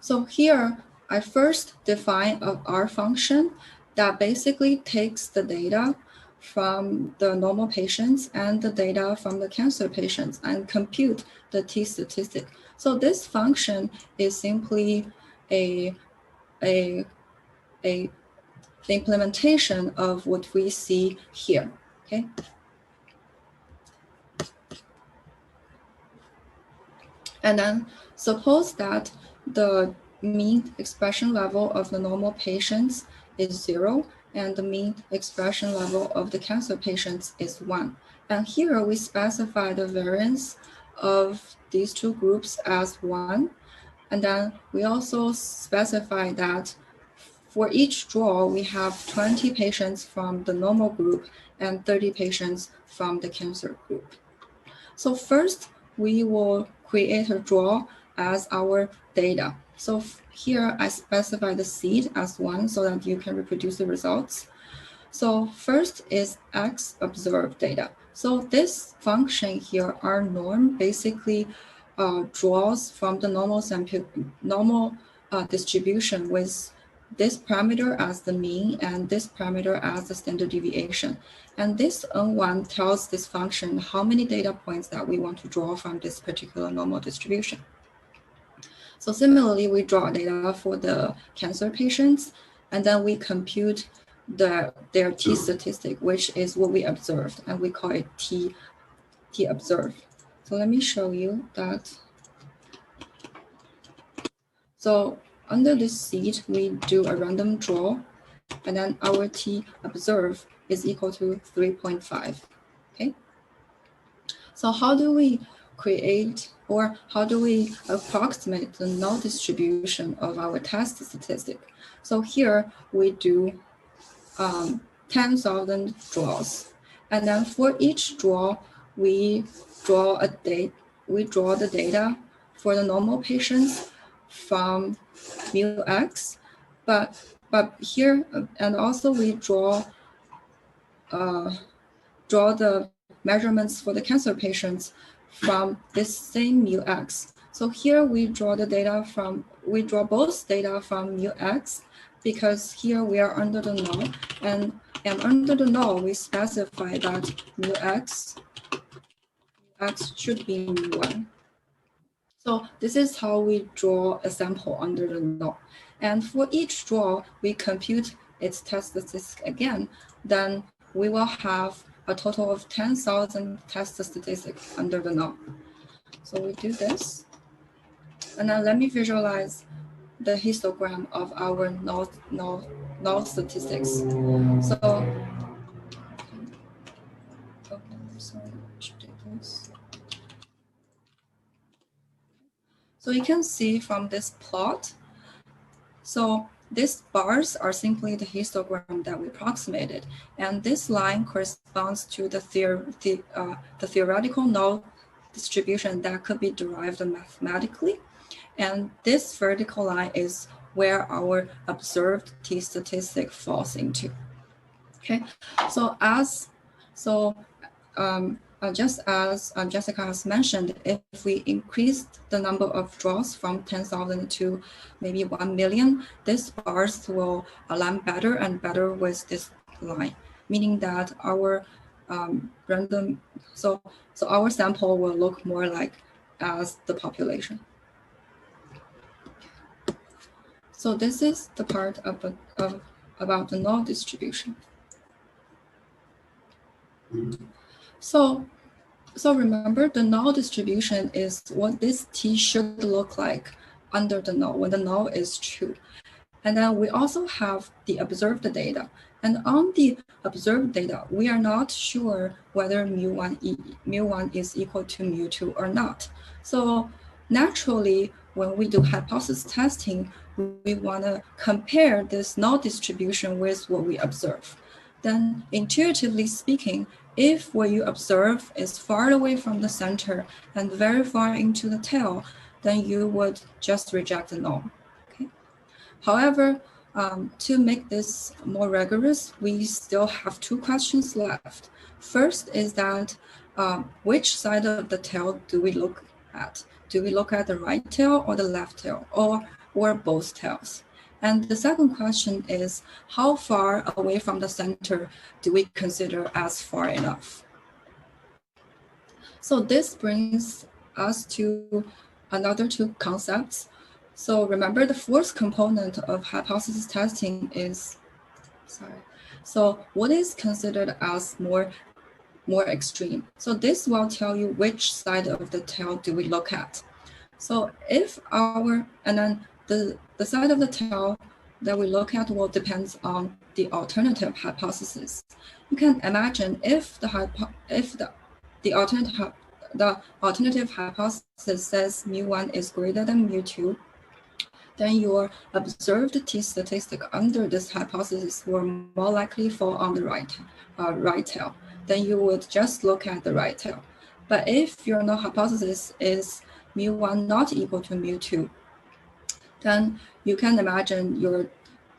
So here I first define a R function that basically takes the data from the normal patients and the data from the cancer patients and compute the t-statistic. So this function is simply the implementation of what we see here, okay? And then suppose that the mean expression level of the normal patients is 0 and the mean expression level of the cancer patients is 1. And here we specify the variance of these two groups as 1. And then we also specify that for each draw, we have 20 patients from the normal group and 30 patients from the cancer group. So first, we will create a draw as our data. So here I specify the seed as 1 so that you can reproduce the results. So first is X observed data. So this function here, our norm, basically draws from the normal distribution with this parameter as the mean and this parameter as the standard deviation. And this N1 tells this function how many data points that we want to draw from this particular normal distribution. So similarly, we draw data for the cancer patients, and then we compute their t statistic, which is what we observed, and we call it t observed. So let me show you that. So under this seed, we do a random draw, and then our t observed is equal to 3.5, okay? So how do we create or how do we approximate the null distribution of our test statistic? So here we do 10,000 draws. And then for each draw, we draw a date we draw the data for the normal patients from mu x, but here, and also we draw the measurements for the cancer patients from this same mu x. So here we draw the data from, we draw both data from mu x, because here we are under the null, and under the null we specify that mu x should be mu1. So this is how we draw a sample under the null. And for each draw, we compute its test statistic again. Then we will have a total of 10,000 test statistics under the null. So we do this. And then let me visualize the histogram of our null statistics. So, sorry, should do this. So you can see from this plot, so these bars are simply the histogram that we approximated, and this line corresponds to the theoretical null distribution that could be derived mathematically, and this vertical line is where our observed t-statistic falls into. Okay, so just as Jessica has mentioned, if we increased the number of draws from 10,000 to maybe 1 million, these bars will align better and better with this line, meaning that our so our sample will look more like as the population. So this is the part about the null distribution. So remember, the null distribution is what this T should look like under the null, when the null is true. And then we also have the observed data. And on the observed data, we are not sure whether mu1 is equal to mu2 or not. So naturally, when we do hypothesis testing, we want to compare this null distribution with what we observe. Then intuitively speaking, if what you observe is far away from the center and very far into the tail, then you would just reject the null. Okay. However, to make this more rigorous, we still have two questions left. First is that which side of the tail do we look at? Do we look at the right tail or the left tail, or both tails? And the second question is, how far away from the center do we consider as far enough? So this brings us to another two concepts. So remember, the fourth component of hypothesis testing is, so what is considered as more extreme? So this will tell you which side of the tail do we look at. So if and then the side of the tail that we look at will depend on the alternative hypothesis. You can imagine if the alternative hypothesis says mu1 is greater than mu2, then your observed t-statistic under this hypothesis will more likely fall on the right tail. Then you would just look at the right tail. But if your null hypothesis is mu1 not equal to mu2, then you can imagine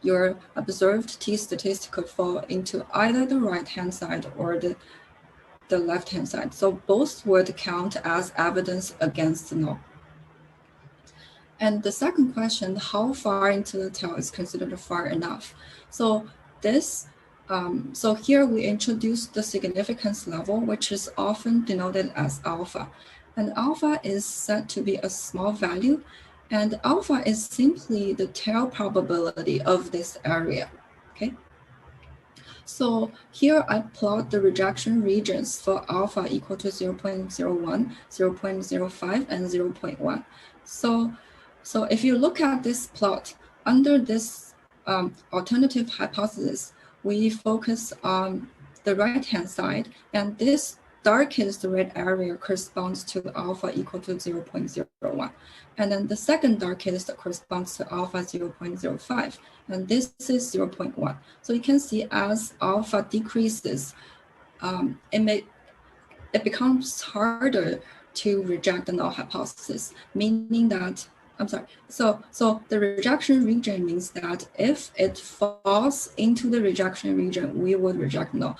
your observed t-statistic could fall into either the right-hand side or the left-hand side. So both would count as evidence against the null. And the second question, how far into the tail is considered far enough? So so here we introduce the significance level, which is often denoted as alpha. And alpha is said to be a small value, and alpha is simply the tail probability of this area, okay? So here I plot the rejection regions for alpha equal to 0.01, 0.05, and 0.1. So if you look at this plot, under this alternative hypothesis, we focus on the right-hand side, and this darkest red area corresponds to alpha equal to 0.01. And then the second darkest corresponds to alpha 0.05, and this is 0.1. So you can see as alpha decreases, it becomes harder to reject the null hypothesis, meaning that, I'm sorry, so the rejection region means that if it falls into the rejection region, we would reject null.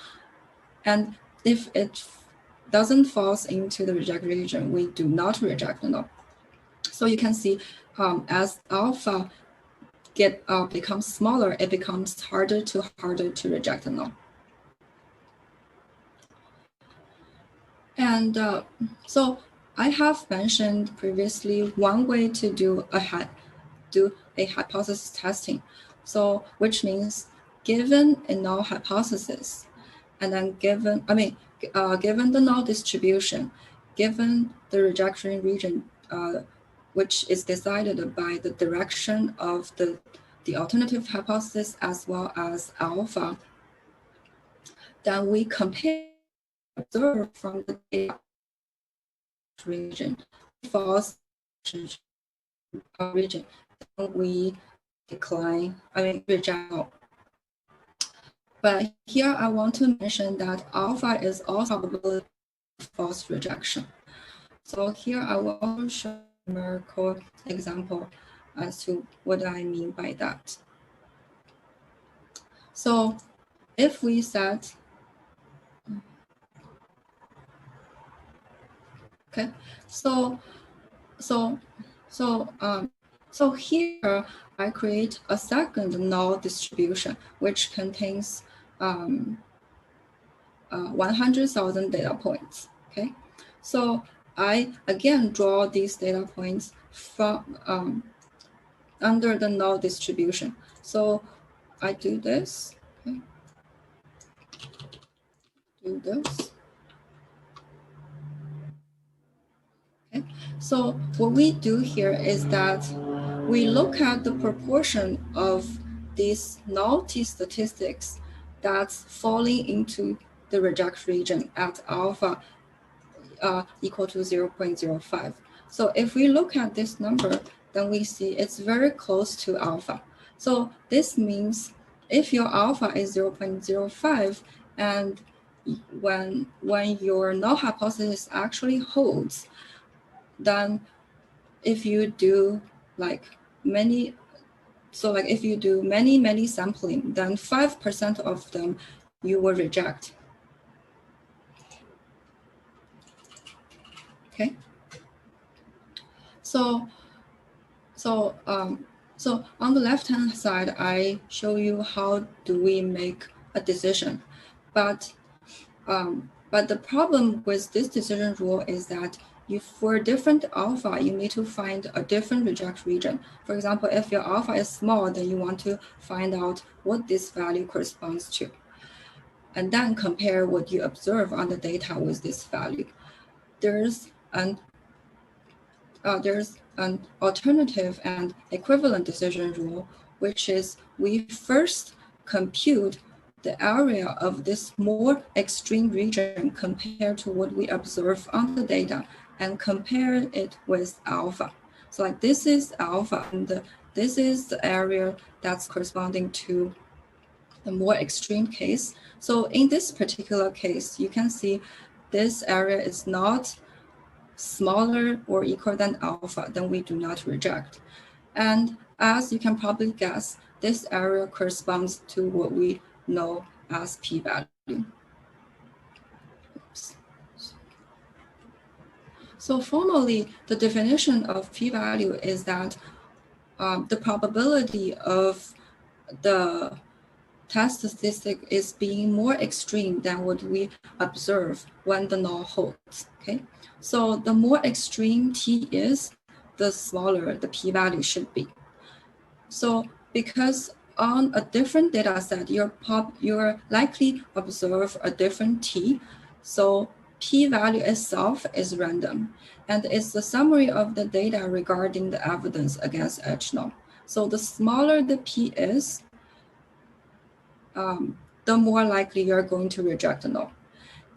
And if it doesn't fall into the rejection region, we do not reject null. So you can see as alpha becomes smaller, it becomes harder to reject null. And so I have mentioned previously one way to do a hypothesis testing. So which means given a null hypothesis, and then given the null distribution, given the rejection region, which is decided by the direction of the alternative hypothesis as well as alpha, then we observe from the data region false region, then we reject null. But here I want to mention that alpha is also probability of false rejection. So here I will show a numerical example as to what I mean by that. So if we set, okay, so here I create a second null distribution which contains 100,000 data points. Okay, so I again draw these data points from under the null distribution. So I do this. Okay. Do this. Okay. So what we do here is that we look at the proportion of these null t-statistics that's falling into the rejection region at alpha equal to 0.05. So if we look at this number, then we see it's very close to alpha. So this means if your alpha is 0.05, and when your null hypothesis actually holds, then if you do if you do many sampling, then 5% of them you will reject. Okay. So on the left-hand side, I show you how do we make a decision, but the problem with this decision rule is that for different alpha, you need to find a different rejection region. For example, if your alpha is small, then you want to find out what this value corresponds to, and then compare what you observe on the data with this value. There's an alternative and equivalent decision rule, which is we first compute the area of this more extreme region compared to what we observe on the data and compare it with alpha. So like this is alpha, and this is the area that's corresponding to the more extreme case. So in this particular case, you can see this area is not smaller or equal than alpha, then we do not reject. And as you can probably guess, this area corresponds to what we know as p-value. So formally, the definition of p-value is that the probability of the test statistic is being more extreme than what we observe when the null holds. Okay, so the more extreme t is, the smaller the p-value should be. So because on a different data set, you're likely observe a different t, so p-value itself is random, and it's the summary of the data regarding the evidence against each null. So the smaller the p is, the more likely you're going to reject a null.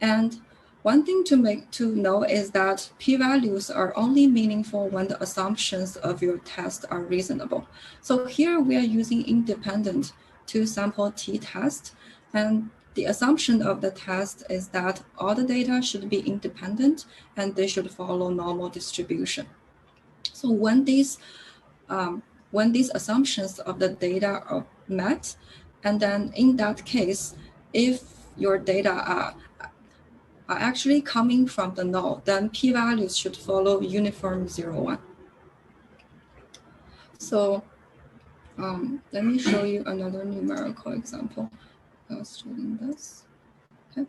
And one thing to know is that p-values are only meaningful when the assumptions of your test are reasonable. So here we are using independent two-sample t-test, and the assumption of the test is that all the data should be independent and they should follow normal distribution. So when these assumptions of the data are met, and then in that case, if your data are actually coming from the null, then p-values should follow uniform 0, 1. So let me show you another numerical example illustrating this. Okay.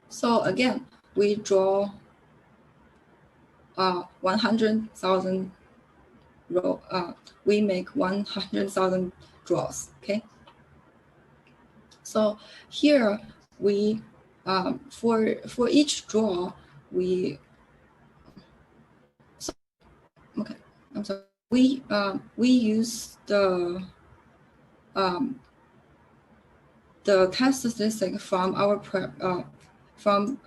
So again, we draw 100,000 row. We make 100,000 draws. Okay. So here we for each draw I'm sorry. We use the test statistic from our from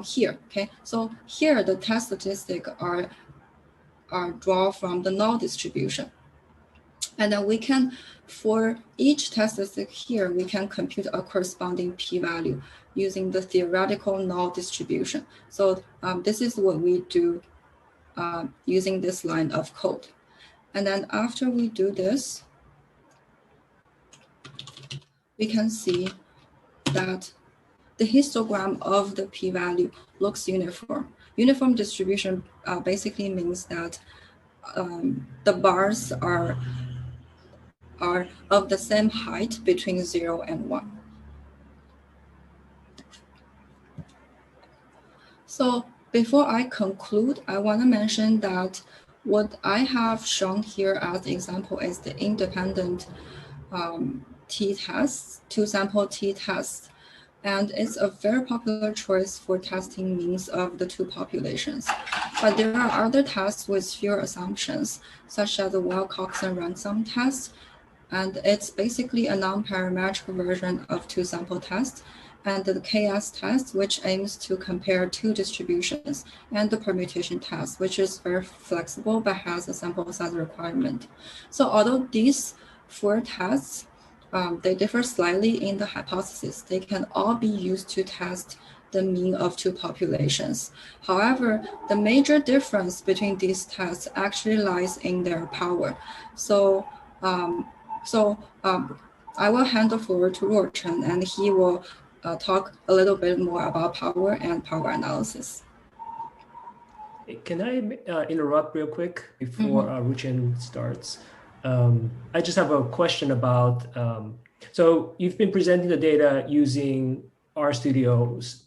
here. Okay, so here the test statistic are drawn from the null distribution, and then we can, for each test statistic here, we can compute a corresponding p-value using the theoretical null distribution. So this is what we do using this line of code. And then after we do this, we can see that the histogram of the p-value looks uniform. Uniform distribution basically means that the bars are of the same height between 0 and 1. So before I conclude, I want to mention that what I have shown here as example is the independent t-test, two-sample t-test. And it's a very popular choice for testing means of the two populations. But there are other tests with fewer assumptions, such as the Wilcoxon ransom test. And it's basically a non-parametric version of two-sample test, and the KS test, which aims to compare two distributions, and the permutation test, which is very flexible but has a sample size requirement. So although these four tests, they differ slightly in the hypothesis, they can all be used to test the mean of two populations. However, the major difference between these tests actually lies in their power. So I will hand the floor to Ruochen, and he will talk a little bit more about power and power analysis. Can I interrupt real quick before Ruochen starts? I just have a question about, so you've been presenting the data using RStudio's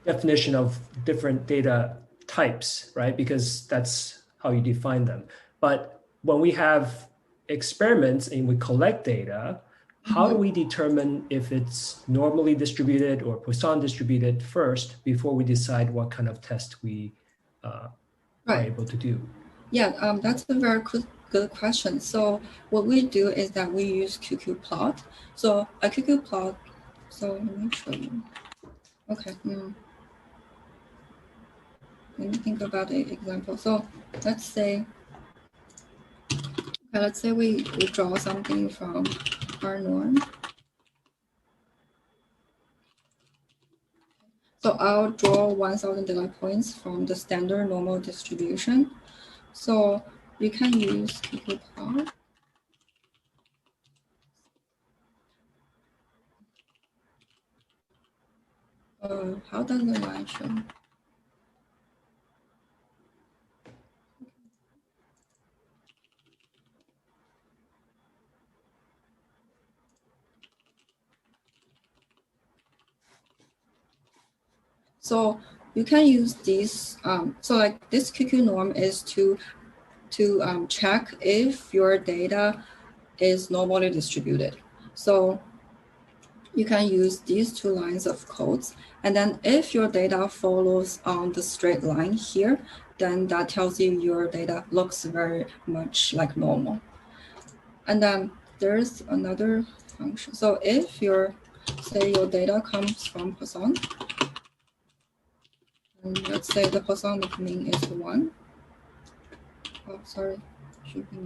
definition of different data types, right? Because that's how you define them. But when we have experiments and we collect data, how do we determine if it's normally distributed or Poisson distributed first before we decide what kind of test we are able to do? Yeah, that's a very good question. So what we do is that we use QQ-plot. So a QQ-plot, so let me show you. Okay. Let me think about an example. So let's say we draw something from our norm. So I'll draw 1,000 data points from the standard normal distribution. So you can use QQ-plot. How does the line show? So you can use these. So like this QQ norm is to check if your data is normally distributed. So you can use these two lines of codes. And then if your data follows on the straight line here, then that tells you your data looks very much like normal. And then there's another function. So if say your data comes from Poisson, and let's say the Poissonic mean is 1. Oh, sorry. should be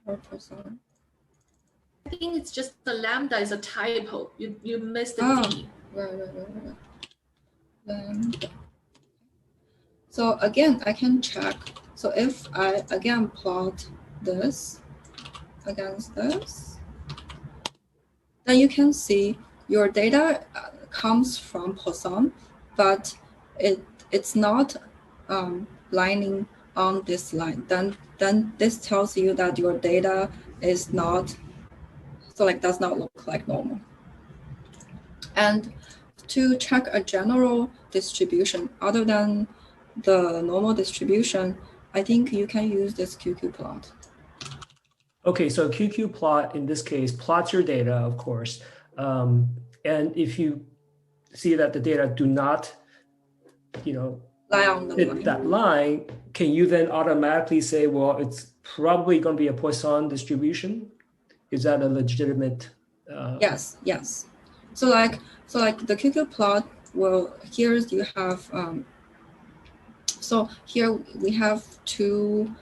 or percent. I think it's just the lambda is a typo. You missed the D. Right. Lambda. So again, I can check. So if I again plot this against this, then you can see your data comes from Poisson, but it's not lining on this line. Then this tells you that your data is not, so like does not look like normal. And to check a general distribution other than the normal distribution, I think you can use this QQ plot. Okay, so QQ plot in this case plots your data, of course. And if you see that the data do not, Lie on the hit line. that line, can you then automatically say, well, it's probably going to be a Poisson distribution? Is that a legitimate? Yes. So like the QQ plot. Well, here you have. So here we have two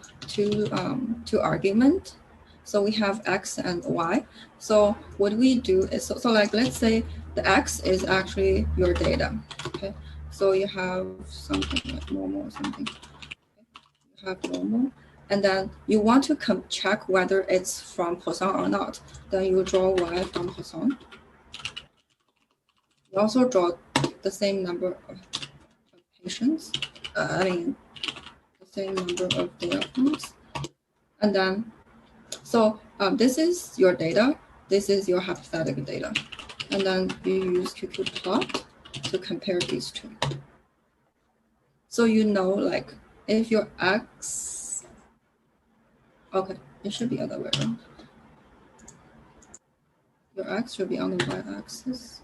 arguments. So we have X and Y. So what we do is, so like, let's say the X is actually your data, okay? So you have something like normal or something. You have normal, and then you want to check whether it's from Poisson or not. Then you draw Y from Poisson. You also draw the same number of patients. The same number of data points. And then, so this is your data. This is your hypothetical data. And then you use QQ plot to compare these two. So like if your X, okay, it should be other way around. Your X should be on the Y-axis.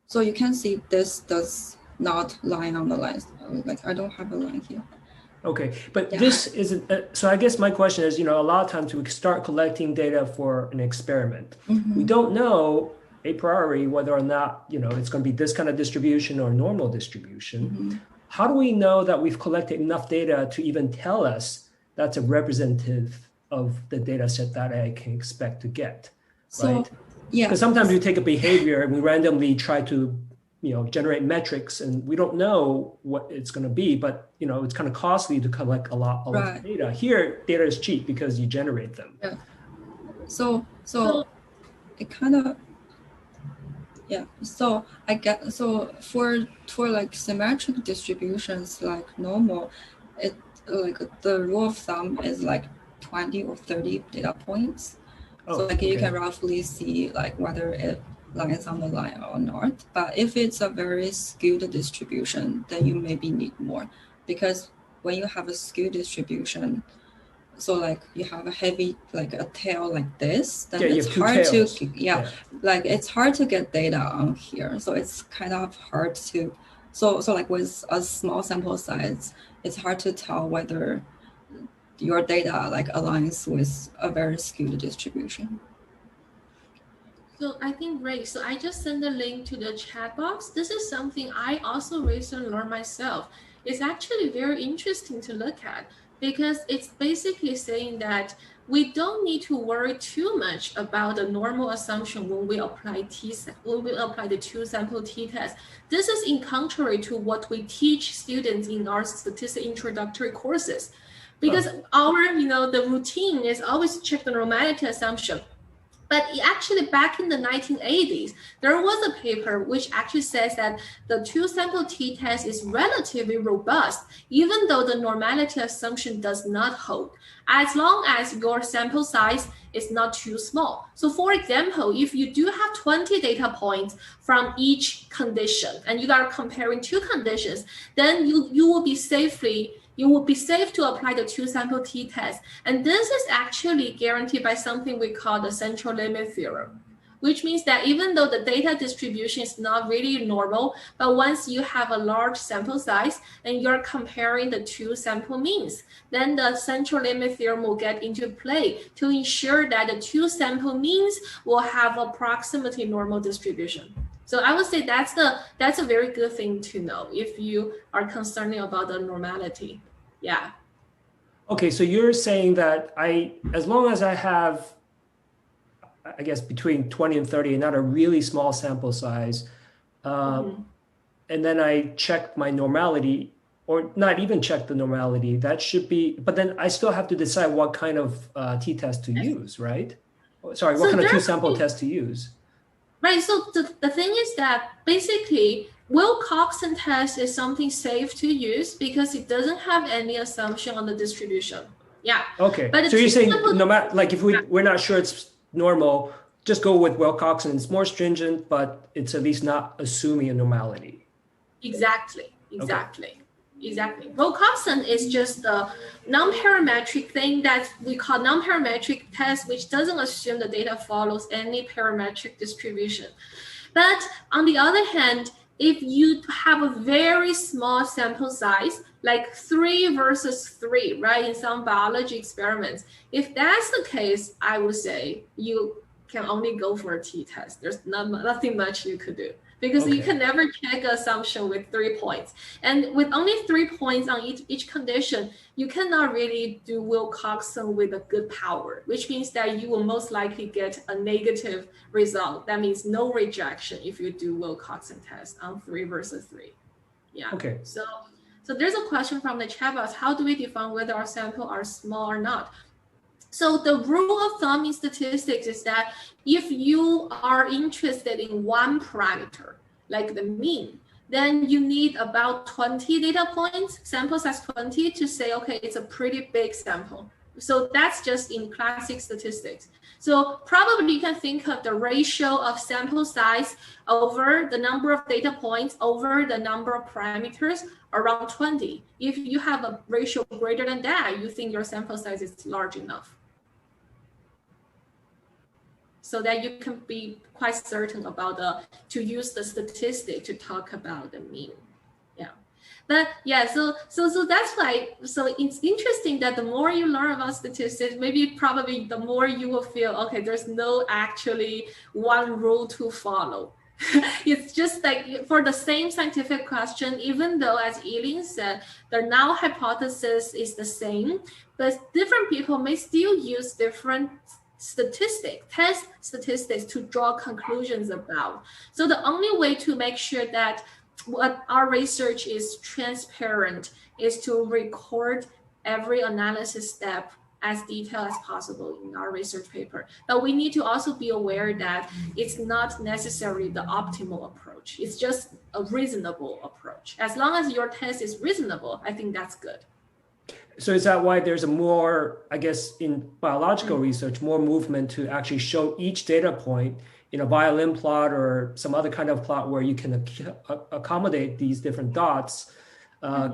So you can see this does not line on the lines. Like I don't have a line here. Okay, but this isn't, so I guess my question is, a lot of times we start collecting data for an experiment. Mm-hmm. We don't know a priori whether or not, it's going to be this kind of distribution or normal distribution. Mm-hmm. How do we know that we've collected enough data to even tell us that's a representative of the data set that I can expect to get, right? Yeah. Because sometimes we take a behavior and we randomly try to, generate metrics, and we don't know what it's going to be, but it's kind of costly to collect a lot of data. Here, data is cheap because you generate them. Yeah. So it kind of, yeah. So I get, so for like symmetric distributions like normal, it like the rule of thumb is like 20 or 30 data points. So like you can roughly see like whether it lines on the line or not. But if it's a very skewed distribution, then you maybe need more, because when you have a skewed distribution, so like you have a heavy, like a tail like this, then it's hard to, like it's hard to get data on here. So it's kind of hard to, so like with a small sample size, it's hard to tell whether your data like aligns with a very skewed distribution. So I think great. So I just sent the link to the chat box. This is something I also recently learned myself. It's actually very interesting to look at, because it's basically saying that we don't need to worry too much about the normal assumption when we apply the two-sample t-test. This is in contrary to what we teach students in our statistics introductory courses. Because the routine is always check the normality assumption. But actually back in the 1980s, there was a paper which actually says that the two-sample t-test is relatively robust, even though the normality assumption does not hold, as long as your sample size is not too small. So for example, if you do have 20 data points from each condition and you are comparing two conditions, then you will be safe to apply the two-sample t-test. And this is actually guaranteed by something we call the central limit theorem, which means that even though the data distribution is not really normal, but once you have a large sample size and you're comparing the two sample means, then the central limit theorem will get into play to ensure that the two sample means will have approximately normal distribution. So I would say that's a very good thing to know if you are concerned about the normality. Yeah. Okay, so you're saying that as long as I have, I guess, between 20 and 30, and not a really small sample size, and then I check my normality, or not even check the normality, that should be, but then I still have to decide what kind of t-test to use, right? Sorry, what kind of two-sample test to use? Right, so the thing is that basically Wilcoxon test is something safe to use because it doesn't have any assumption on the distribution. Yeah. Okay, but so you're saying no matter, like if we're not sure it's normal, just go with Wilcoxon. It's more stringent, but it's at least not assuming a normality. Exactly. Wilcoxon is just a non-parametric thing that we call non-parametric test, which doesn't assume the data follows any parametric distribution. But on the other hand, if you have a very small sample size, like 3 versus 3, right, in some biology experiments, if that's the case, I would say you can only go for a t-test. There's nothing much you could do, because you can never check assumption with 3 points. And with only 3 points on each condition, you cannot really do Wilcoxon with a good power, which means that you will most likely get a negative result. That means no rejection if you do Wilcoxon test on 3 versus 3. Yeah. Okay. So there's a question from the chat box. How do we define whether our sample are small or not? So the rule of thumb in statistics is that if you are interested in one parameter, like the mean, then you need about 20 data points, sample size 20, to say, okay, it's a pretty big sample. So that's just in classic statistics. So probably you can think of the ratio of sample size over the number of data points over the number of parameters around 20. If you have a ratio greater than that, you think your sample size is large enough, so that you can be quite certain about to use the statistic to talk about the mean. Yeah. But yeah, so that's why, so it's interesting that the more you learn about statistics, maybe probably the more you will feel, okay, there's no actually one rule to follow. It's just like for the same scientific question, even though, as Yiling said, the null hypothesis is the same, but different people may still use different test statistics to draw conclusions about. So the only way to make sure that what our research is transparent is to record every analysis step as detailed as possible in our research paper. But we need to also be aware that it's not necessarily the optimal approach. It's just a reasonable approach. As long as your test is reasonable, I think that's good. So is that why there's a more, I guess, in biological research, more movement to actually show each data point in a violin plot or some other kind of plot where you can accommodate these different dots,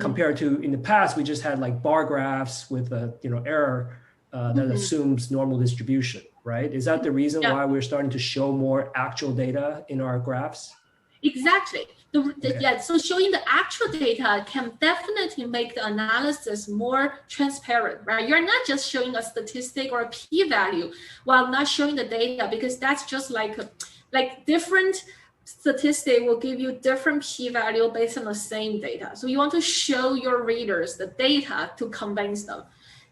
compared to in the past, we just had like bar graphs with a error that assumes normal distribution, right? Is that the reason why we're starting to show more actual data in our graphs? Exactly. Yeah, so showing the actual data can definitely make the analysis more transparent, right? You're not just showing a statistic or a p-value while not showing the data, because that's just like different statistic will give you different p-value based on the same data. So you want to show your readers the data to convince them.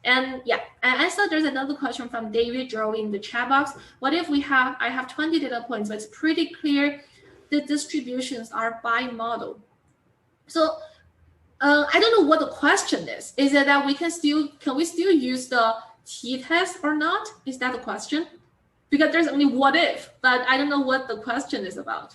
And yeah, and I saw there's another question from David Joe in the chat box. What if I have 20 data points, but it's pretty clear the distributions are bimodal? So I don't know what the question is. Is it that can we still use the t-test or not? Is that the question? Because there's only what if, but I don't know what the question is about.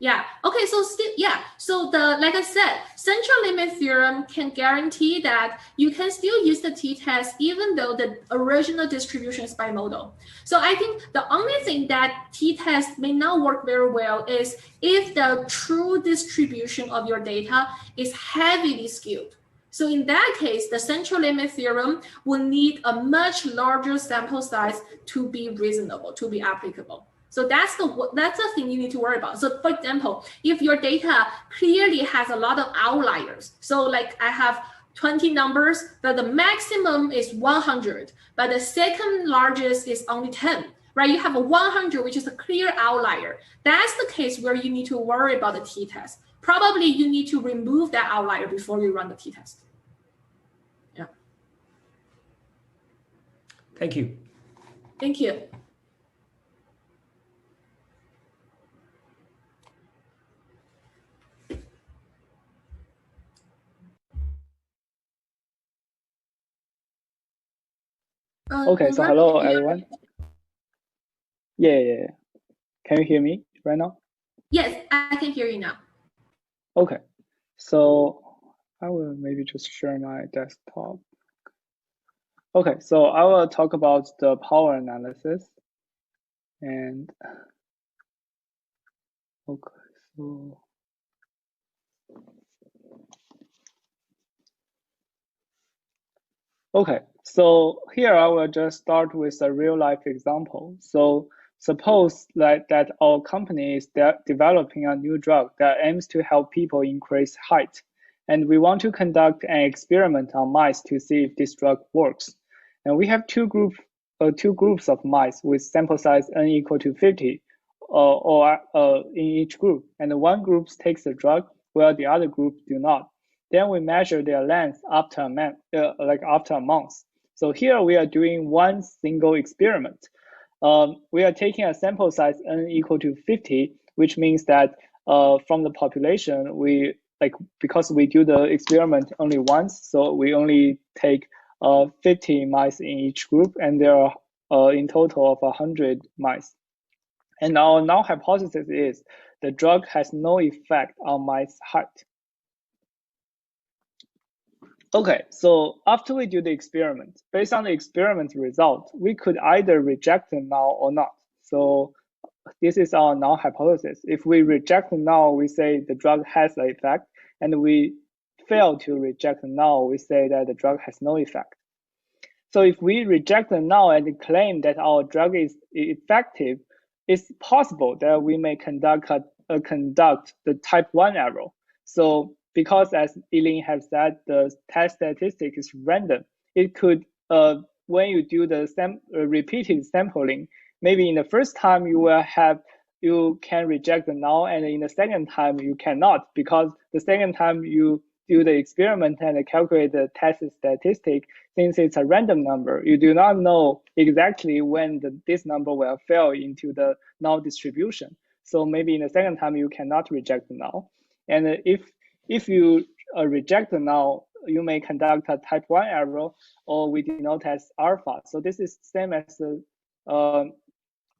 Yeah. Okay. So like I said, central limit theorem can guarantee that you can still use the t-test even though the original distribution is bimodal. So I think the only thing that t-test may not work very well is if the true distribution of your data is heavily skewed. So in that case, the central limit theorem will need a much larger sample size to be reasonable, to be applicable. So that's the thing you need to worry about. So for example, if your data clearly has a lot of outliers, so like I have 20 numbers, but the maximum is 100, but the second largest is only 10, right? You have a 100, which is a clear outlier. That's the case where you need to worry about the t-test. Probably you need to remove that outlier before you run the t-test. Yeah. Thank you. Thank you. Okay, so hello everyone. Yeah. Can you hear me right now? Yes, I can hear you now. Okay, so I will maybe just share my desktop. Okay, so I will talk about the power analysis. And okay, so okay, so here I will just start with a real life example. So suppose that our company is developing a new drug that aims to help people increase height. And we want to conduct an experiment on mice to see if this drug works. And we have two groups of mice with sample size n equal to 50 in each group. And one group takes the drug while the other group do not. Then we measure their length after a month. So here we are doing one single experiment. We are taking a sample size n equal to 50, which means that from the population, because we do the experiment only once, so we only take 50 mice in each group, and there are in total of 100 mice. And our null hypothesis is the drug has no effect on mice height. Okay, so after we do the experiment, based on the experiment result, we could either reject the null or not. So this is our null hypothesis. If we reject the null, we say the drug has an effect, and we fail to reject the null, we say that the drug has no effect. So if we reject the null and claim that our drug is effective, it's possible that we may conduct the type 1 error. So because as Elaine has said, the test statistic is random. It could, when you do the repeated sampling, maybe in the first time you can reject the null, and in the second time you cannot, because the second time you do the experiment and calculate the test statistic, since it's a random number, you do not know exactly when this number will fall into the null distribution. So maybe in the second time you cannot reject the null. And if you reject the null, you may conduct a type 1 error, or we denote as alpha. So this is same as the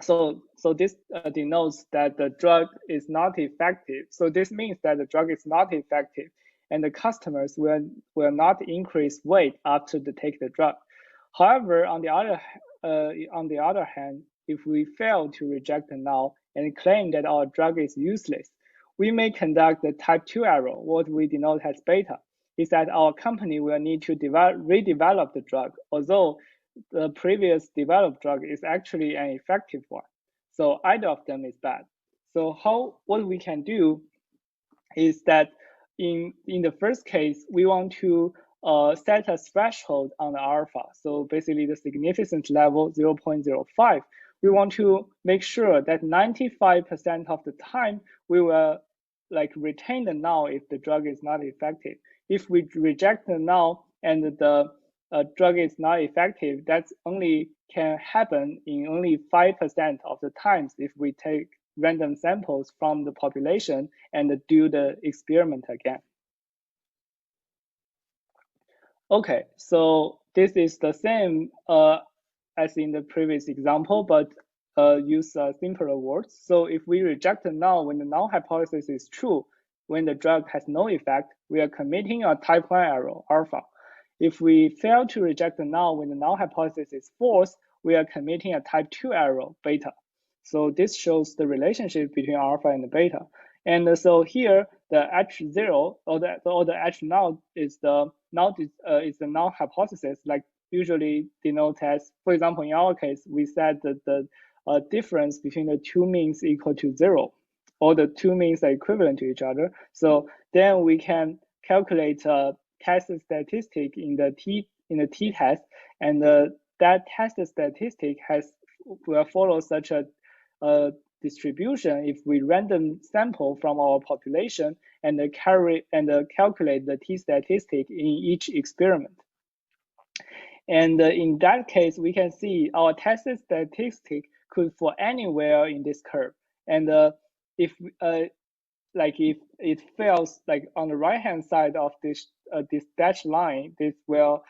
so this denotes that the drug is not effective. So this means that the drug is not effective, and the customers will not increase weight after they take the drug. However, on the other hand, if we fail to reject the null and claim that our drug is useless, we may conduct the type 2 error, what we denote as beta, is that our company will need to redevelop the drug, although the previous developed drug is actually an effective one. So either of them is bad. So what we can do is that in the first case, we want to set a threshold on the alpha. So basically the significance level 0.05. We want to make sure that 95% of the time we will retain the null if the drug is not effective. If we reject the null and the drug is not effective, that only can happen in only 5% of the times if we take random samples from the population and do the experiment again. Okay, so this is the same as in the previous example, but use simpler words. So if we reject the null when the null hypothesis is true, when the drug has no effect, we are committing a type 1 error, alpha. If we fail to reject the null when the null hypothesis is false, we are committing a type 2 error, beta. So this shows the relationship between alpha and beta. And so here, the H0 or the H null is the null hypothesis, like usually denoted as, for example, in our case, we said that the difference between the two means equal to 0, or the two means are equivalent to each other. So then we can calculate a test statistic in the t-test, and that test statistic has will follow such a distribution if we random sample from our population and calculate the t-statistic in each experiment. And in that case, we can see our tested statistic could fall anywhere in this curve. And if it fails like on the right-hand side of this dashed line, this will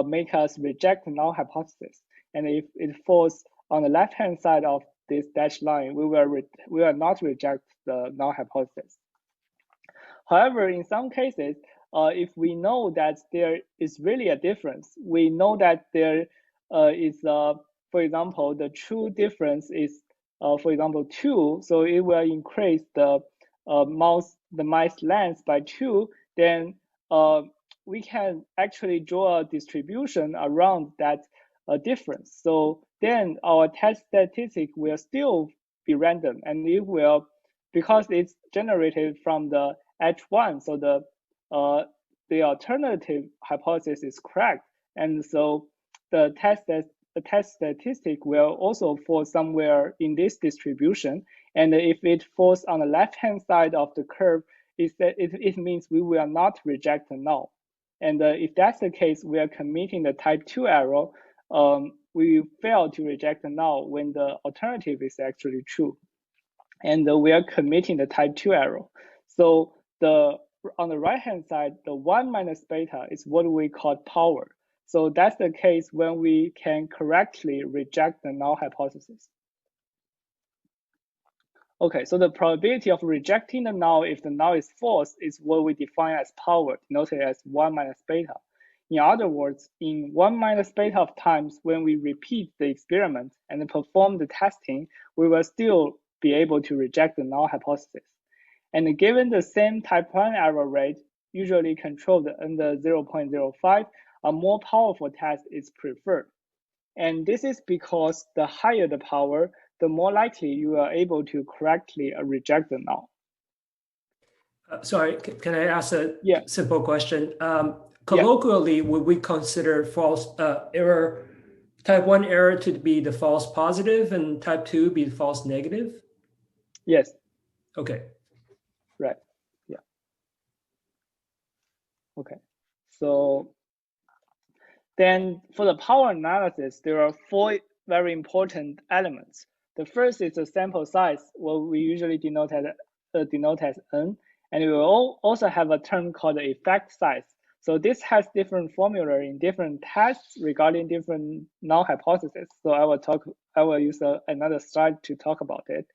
make us reject the null hypothesis. And if it falls on the left-hand side of this dashed line, we will not reject the null hypothesis. However, in some cases, if we know that there is really a difference, we know that there is, for example, the true difference is, for example, 2, so it will increase the mice length by 2, then we can actually draw a distribution around that difference. So then our test statistic will still be random, and it will, because it's generated from the H1, so the alternative hypothesis is correct, and so the test statistic will also fall somewhere in this distribution. And if it falls on the left-hand side of the curve, it means we will not reject the null. And if that's the case, we are committing the type 2 error. We fail to reject the null when the alternative is actually true. And we are committing the type 2 error. So on the right-hand side, the 1 minus beta is what we call power. So that's the case when we can correctly reject the null hypothesis. Okay, so the probability of rejecting the null if the null is false is what we define as power, denoted as 1 minus beta. In other words, in 1 minus beta of times when we repeat the experiment and perform the testing, we will still be able to reject the null hypothesis. And given the same type 1 error rate, usually controlled under 0.05, a more powerful test is preferred. And this is because the higher the power, the more likely you are able to correctly reject the null. Sorry, can I ask a simple question? Colloquially, would we consider false error, type 1 error to be the false positive and type 2 be the false negative? Yes. Okay. Right. Yeah. Okay. So then for the power analysis, there are 4 very important elements. The first is the sample size, what we usually denote as n, and we will also have a term called the effect size. So this has different formula in different tests regarding different null hypotheses. So I will use another slide to talk about it.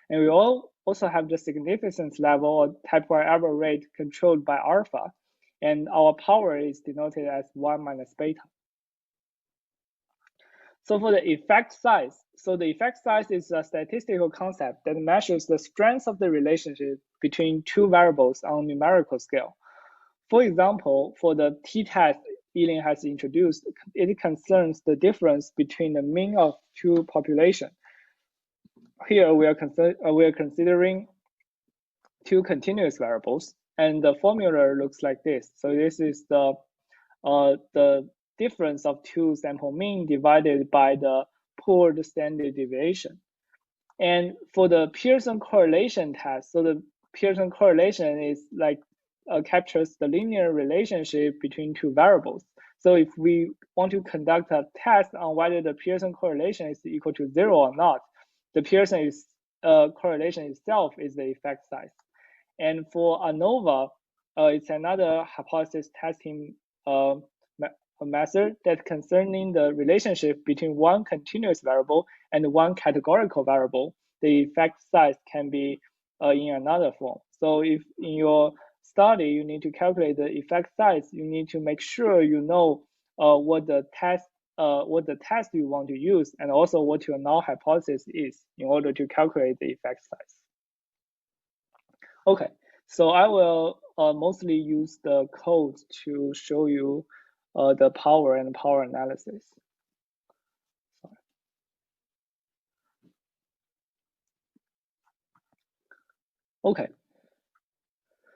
And we also have the significance level or type 1 error rate controlled by alpha, and our power is denoted as 1 minus beta. So for the effect size, so the effect size is a statistical concept that measures the strength of the relationship between 2 variables on a numerical scale. For example, for the t-test Yiling has introduced, it concerns the difference between the mean of 2 populations. Here we are considering 2 continuous variables, and the formula looks like this. So this is the difference of 2 sample mean divided by the pooled standard deviation. And for the Pearson correlation test, so the Pearson correlation is like captures the linear relationship between 2 variables. So if we want to conduct a test on whether the Pearson correlation is equal to 0 or not, the Pearson correlation itself is the effect size. And for ANOVA, it's another hypothesis testing method that concerning the relationship between 1 continuous variable and 1 categorical variable. The effect size can be in another form. So if in your study you need to calculate the effect size, you need to make sure you know what the test you want to use, and also what your null hypothesis is in order to calculate the effect size. Okay, so I will mostly use the code to show you the power and power analysis. Sorry. Okay.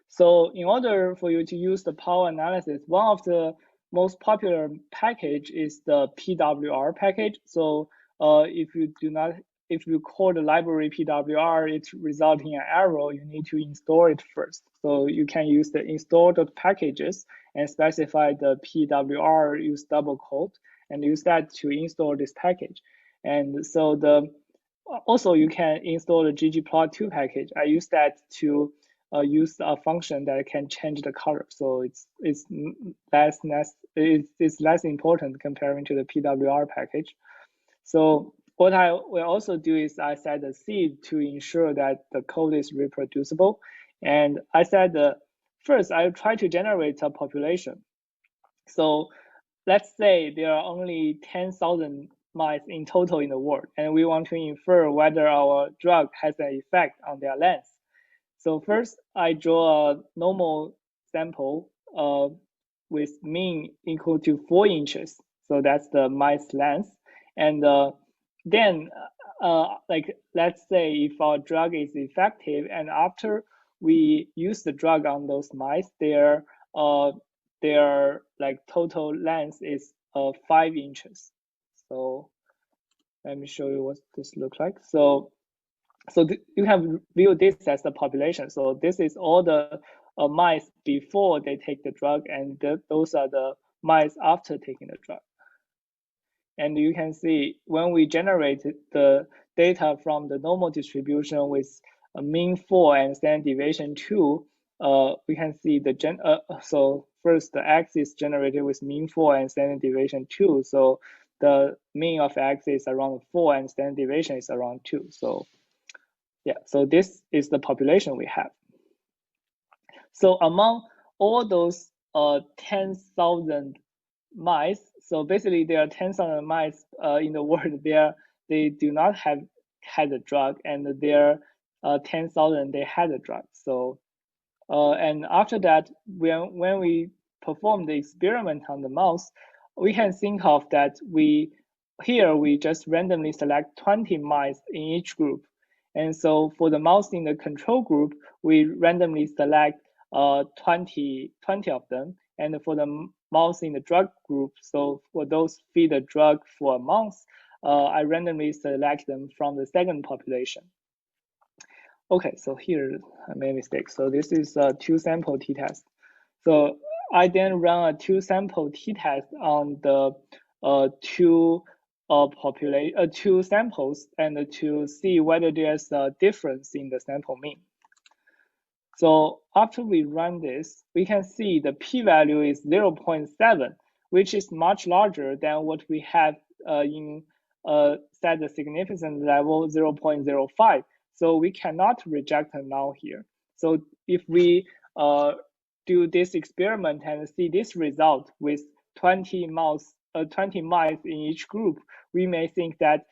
So in order for you to use the power analysis, one of the most popular package is the PWR package. So if you call the library PWR, it results in an error, you need to install it first. So you can use the install.packages and specify the PWR, use double quote, and use that to install this package. And so also you can install the ggplot2 package. I use that to use a function that can change the color. So it's less important comparing to the PWR package. So what I will also do is I set a seed to ensure that the code is reproducible. And I said first I try to generate a population. So let's say there are only 10,000 mice in total in the world, and we want to infer whether our drug has an effect on their length. So first, I draw a normal sample with mean equal to 4 inches. So that's the mice length. And then, like, let's say if our drug is effective, and after we use the drug on those mice, their like total length is 5 inches. So let me show you what this looks like. So you can view this as the population. So this is all the mice before they take the drug, and those are the mice after taking the drug. And you can see when we generate the data from the normal distribution with a mean 4 and standard deviation 2, we can see so first the x is generated with mean 4 and standard deviation 2. So the mean of x is around 4 and standard deviation is around 2. So yeah, so this is the population we have. So among all those 10,000 mice, so basically there are 10,000 mice in the world. They do not have had a drug, and there are 10,000 they had a drug. So and after that, when we perform the experiment on the mouse, we can think of that we just randomly select 20 mice in each group. And so for the mouse in the control group, we randomly select 20 of them. And for the mouse in the drug group, so for those feed the drug for a month, I randomly select them from the second population. Okay, so here I made a mistake. So this is a 2-sample t-test. So I then run a 2-sample t-test on the two samples, and to see whether there's a difference in the sample mean. So after we run this, we can see the p-value is 0.7, which is much larger than what we have in set the significance level 0.05. So we cannot reject a null here. So if we do this experiment and see this result with 20 mice in each group, we may think that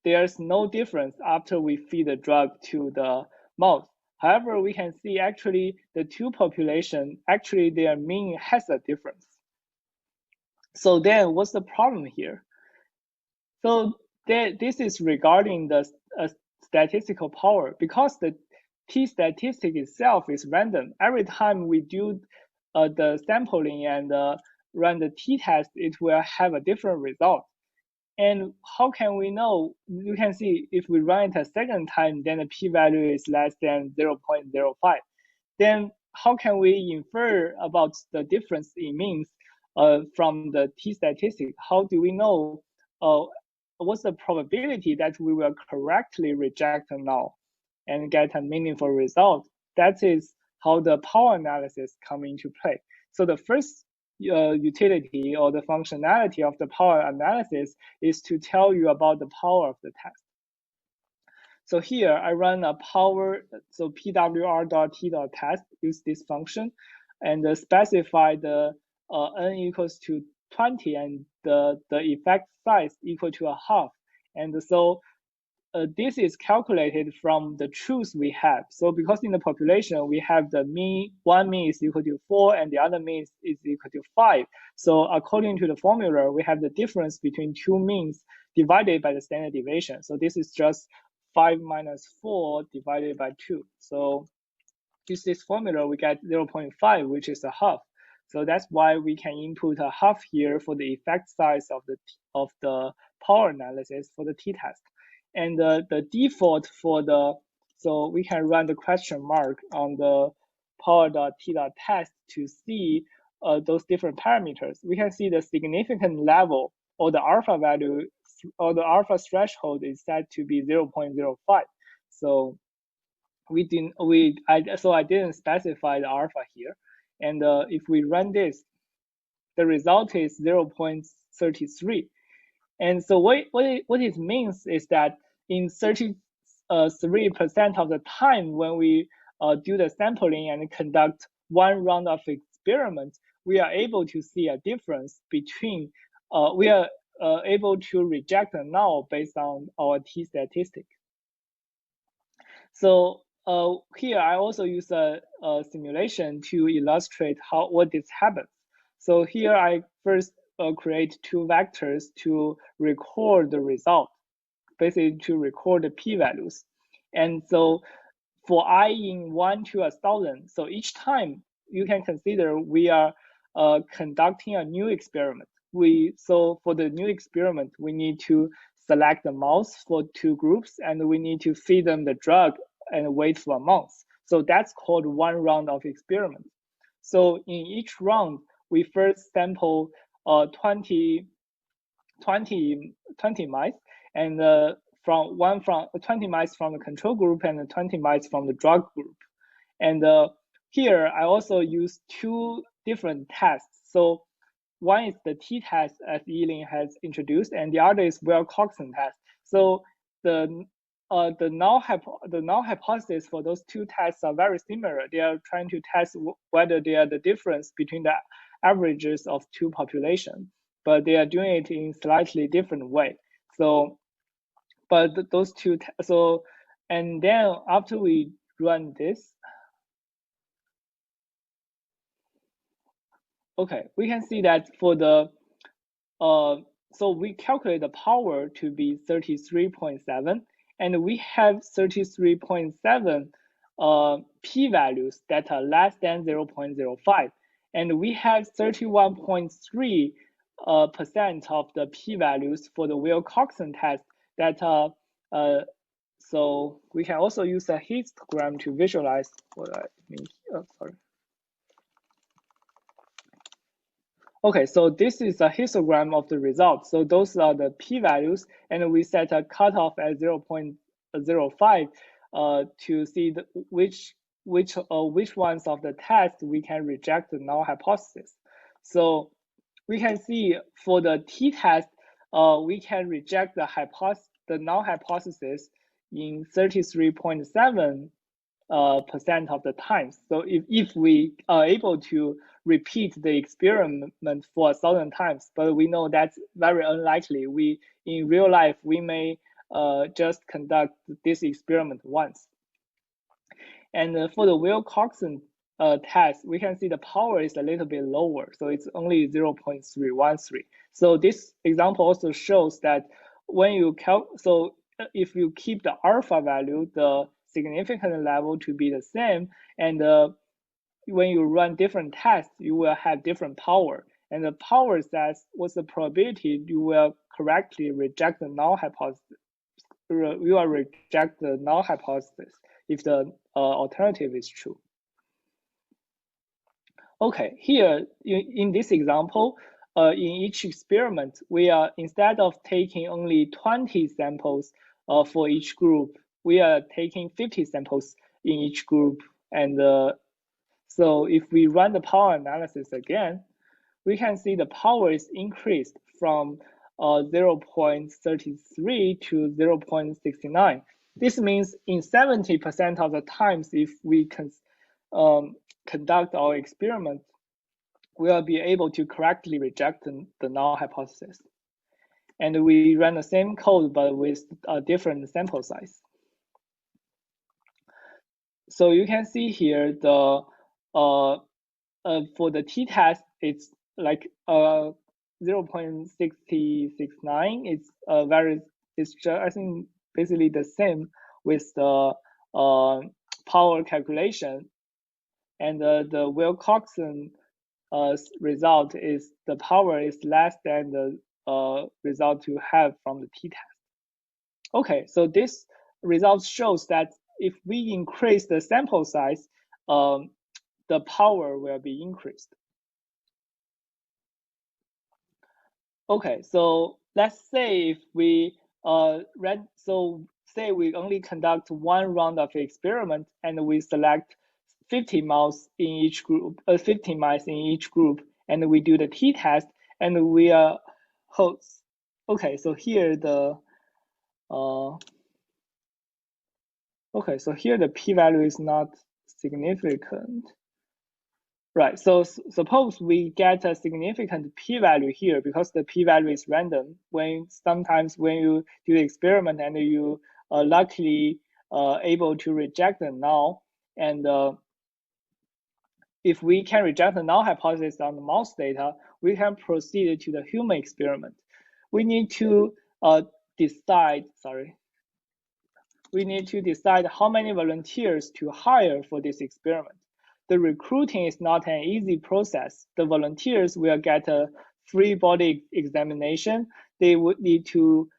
there's no difference after we feed the drug to the mouse. However, we can see actually the two populations, actually their mean has a difference. So then what's the problem here? So this is regarding the statistical power, because the t-statistic itself is random. Every time we do the sampling and run the t-test, it will have a different result. And how can we know? You can see if we run it a second time, then the p-value is less than 0.05. Then how can we infer about the difference in means from the t-statistic? How do we know what's the probability that we will correctly reject a null and get a meaningful result? That is how the power analysis come into play. So the first utility or the functionality of the power analysis is to tell you about the power of the test. So here I run a power, so pwr.t.test, use this function, and specify the n equals to 20 and the effect size equal to a half. And so this is calculated from the truth we have. So because in the population, we have the mean, one mean is equal to 4 and the other mean is equal to 5. So according to the formula, we have the difference between two means divided by the standard deviation. So this is just 5 minus 4 divided by 2. So use this formula, we get 0.5, which is a half. So that's why we can input a half here for the effect size of the power analysis for the t-test. And the default for the, so we can run the question mark on the power.t.test to see those different parameters. We can see the significant level or the alpha value or the alpha threshold is set to be 0.05. So I didn't specify the alpha here. And if we run this, the result is 0.33. And so what it means is that in 33% of the time when we do the sampling and conduct one round of experiments, we are able to see a difference between, we are able to reject a null based on our t statistic. So here I also use a simulation to illustrate what this happens. So here I first create two vectors to record the result, basically to record the p-values. And so for I in 1 to 1,000, so each time you can consider we are conducting a new experiment. So for the new experiment, we need to select the mouse for 2 groups, and we need to feed them the drug and wait for a month. So that's called one round of experiment. So in each round, we first sample 20 mice, and 20 mice from the control group and 20 mice from the drug group. And here I also use 2 different tests. So one is the t-test as Yiling has introduced, and the other is Wilcoxon test. So the null hypothesis for those 2 tests are very similar. They are trying to test whether they are the difference between the averages of 2 populations, but they are doing it in slightly different way. So, but those 2, and then after we run this, okay, we can see that for the, so we calculate the power to be 33.7, and we have 33.7 p-values that are less than 0.05, and we have 31.3% of the p-values for the Wilcoxon test that are, so we can also use a histogram to visualize what I mean. Oh, sorry. Okay, so this is a histogram of the results. So those are the p-values, and we set a cutoff at 0.05 to see which ones of the tests we can reject the null hypothesis. So we can see for the t-test, we can reject the null hypothesis in 33.7% of the times. So if we are able to repeat the experiment for 1,000 times, but we know that's very unlikely. In real life, we may just conduct this experiment once. And for the Wilcoxon test, we can see the power is a little bit lower, so it's only 0.313. So this example also shows that when you so if you keep the alpha value, the significant level to be the same, and when you run different tests, you will have different power. And the power says what's the probability you will correctly reject the null hypothesis. You will reject the null hypothesis if the alternative is true. Okay, here in this example, in each experiment, we are, instead of taking only 20 samples for each group, we are taking 50 samples in each group. And so if we run the power analysis again, we can see the power is increased from 0.33 to 0.69. This means in 70% of the times, if we conduct our experiment, we will be able to correctly reject the null hypothesis. And we run the same code, but with a different sample size. So you can see here the for the t-test, it's like 0.6069. It's it's just, I think, basically the same with the power calculation. And the Wilcoxon result is the power is less than the result to have from the t-test. Okay, so this result shows that if we increase the sample size, the power will be increased. Okay, so let's say if we say we only conduct one round of experiment and we select 50 mouse in each group, 50 mice in each group, and we do the t-test, and we are hosts. Okay, so here the okay, so here the p-value is not significant. Right, so suppose we get a significant p-value here because the p-value is random. Sometimes when you do the experiment and you are luckily able to reject the null, and if we can reject the null hypothesis on the mouse data, we can proceed to the human experiment. We need to decide how many volunteers to hire for this experiment. The recruiting is not an easy process. The volunteers will get a free body examination. They would need to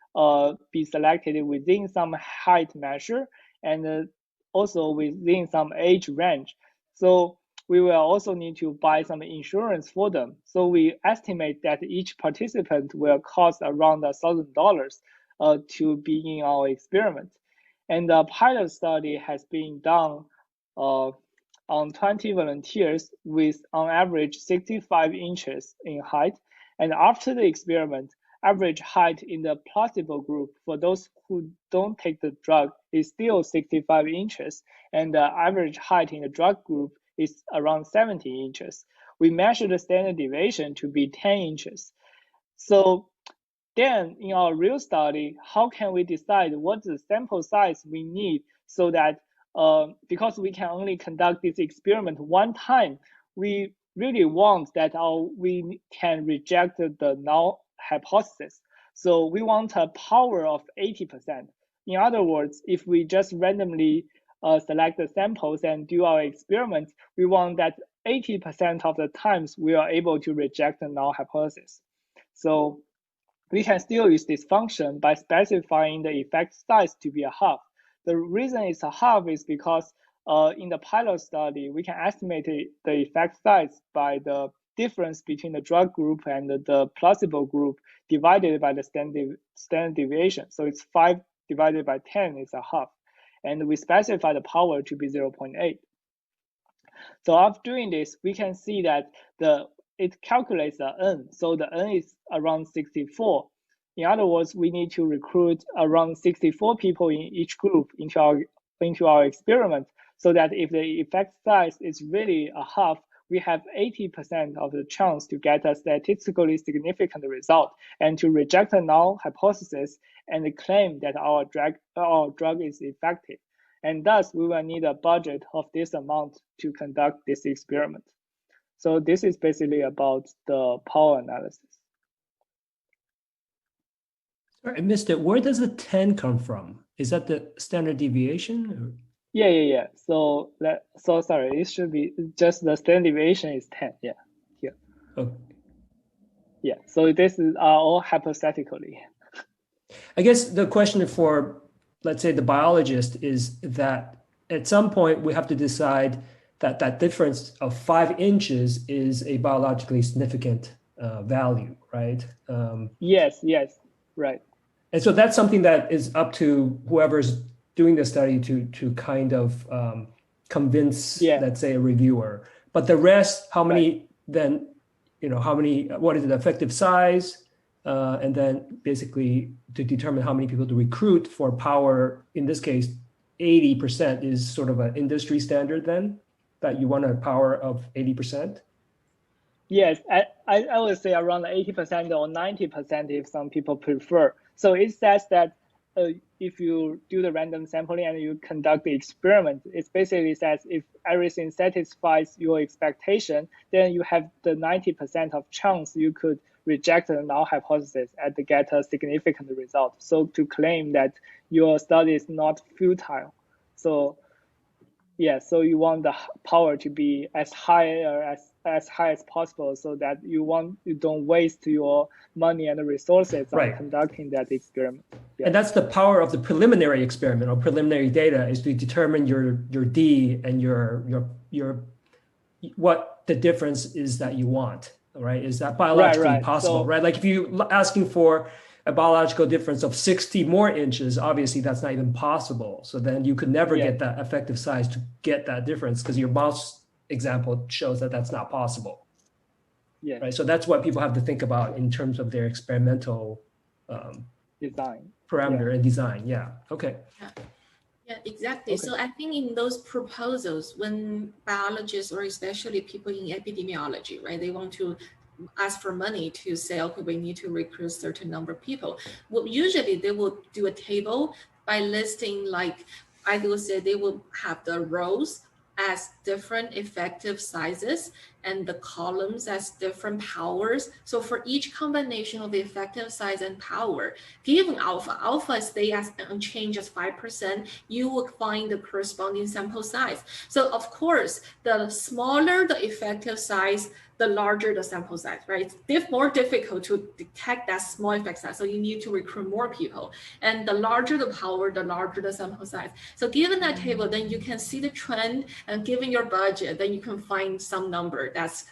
be selected within some height measure and also within some age range. So we will also need to buy some insurance for them. So we estimate that each participant will cost around $1,000 to be in our experiment. And the pilot study has been done on 20 volunteers with on average 65 inches in height. And after the experiment, average height in the placebo group for those who don't take the drug is still 65 inches, and the average height in the drug group is around 70 inches. We measure the standard deviation to be 10 inches. So then in our real study, how can we decide what's the sample size we need so that because we can only conduct this experiment one time, we really want that we can reject the null hypothesis. So we want a power of 80%. In other words, if we just randomly select the samples and do our experiment, we want that 80% of the times we are able to reject the null hypothesis. So we can still use this function by specifying the effect size to be a half. The reason it's a half is because in the pilot study, we can estimate the effect size by the difference between the drug group and the placebo group divided by the standard deviation. So it's 5 divided by 10 is a half. And we specify the power to be 0.8. So after doing this, we can see that it calculates the n. So the n is around 64. In other words, we need to recruit around 64 people in each group into our experiment, so that if the effect size is really a half, we have 80% of the chance to get a statistically significant result and to reject the null hypothesis and claim that our drug is effective. And thus, we will need a budget of this amount to conduct this experiment. So this is basically about the power analysis. Sorry, I missed it. Where does the 10 come from? Is that the standard deviation? Or? Yeah. So sorry, it should be just the standard deviation is 10. Yeah, here. Okay. Yeah. So this is all hypothetically. I guess the question for, let's say, the biologist is that at some point we have to decide that that difference of 5 inches is a biologically significant value, right? Yes, right. And so that's something that is up to whoever's doing the study to kind of convince, let's say, a reviewer. But the rest, how many then, what is the effective size? And then basically to determine how many people to recruit for power, in this case, 80% is sort of an industry standard then, that you want a power of 80%? Yes, I would say around 80% or 90% if some people prefer. So it says that if you do the random sampling and you conduct the experiment, it basically says if everything satisfies your expectation, then you have the 90% of chance you could reject the null hypothesis and get a significant result. So to claim that your study is not futile. So yeah, so you want the power to be as high or as as high as possible so that you don't waste your money and resources on Right. conducting that experiment. Yeah. And that's the power of the preliminary experiment or preliminary data, is to determine your D and your what the difference is that you want, right? Is that biologically possible, So, right? Like if you asking for a biological difference of 60 more inches, obviously that's not even possible. So then you could never get that effective size to get that difference, because your mouse example shows that that's not possible. Yeah. Right. So that's what people have to think about in terms of their experimental design parameter and design. Yeah. Okay. Yeah, exactly. Okay. So I think in those proposals, when biologists or especially people in epidemiology, right, they want to ask for money to say, okay, we need to recruit a certain number of people. Well, usually they will do a table by listing, like I will say they will have the rows as different effective sizes and the columns as different powers. So for each combination of the effective size and power, given alpha stay as unchanged as 5%, you will find the corresponding sample size. So of course, the smaller the effective size, the larger the sample size, right? It's more difficult to detect that small effect size. So you need to recruit more people. And the larger the power, the larger the sample size. So given that table, then you can see the trend, and given your budget, then you can find some number that's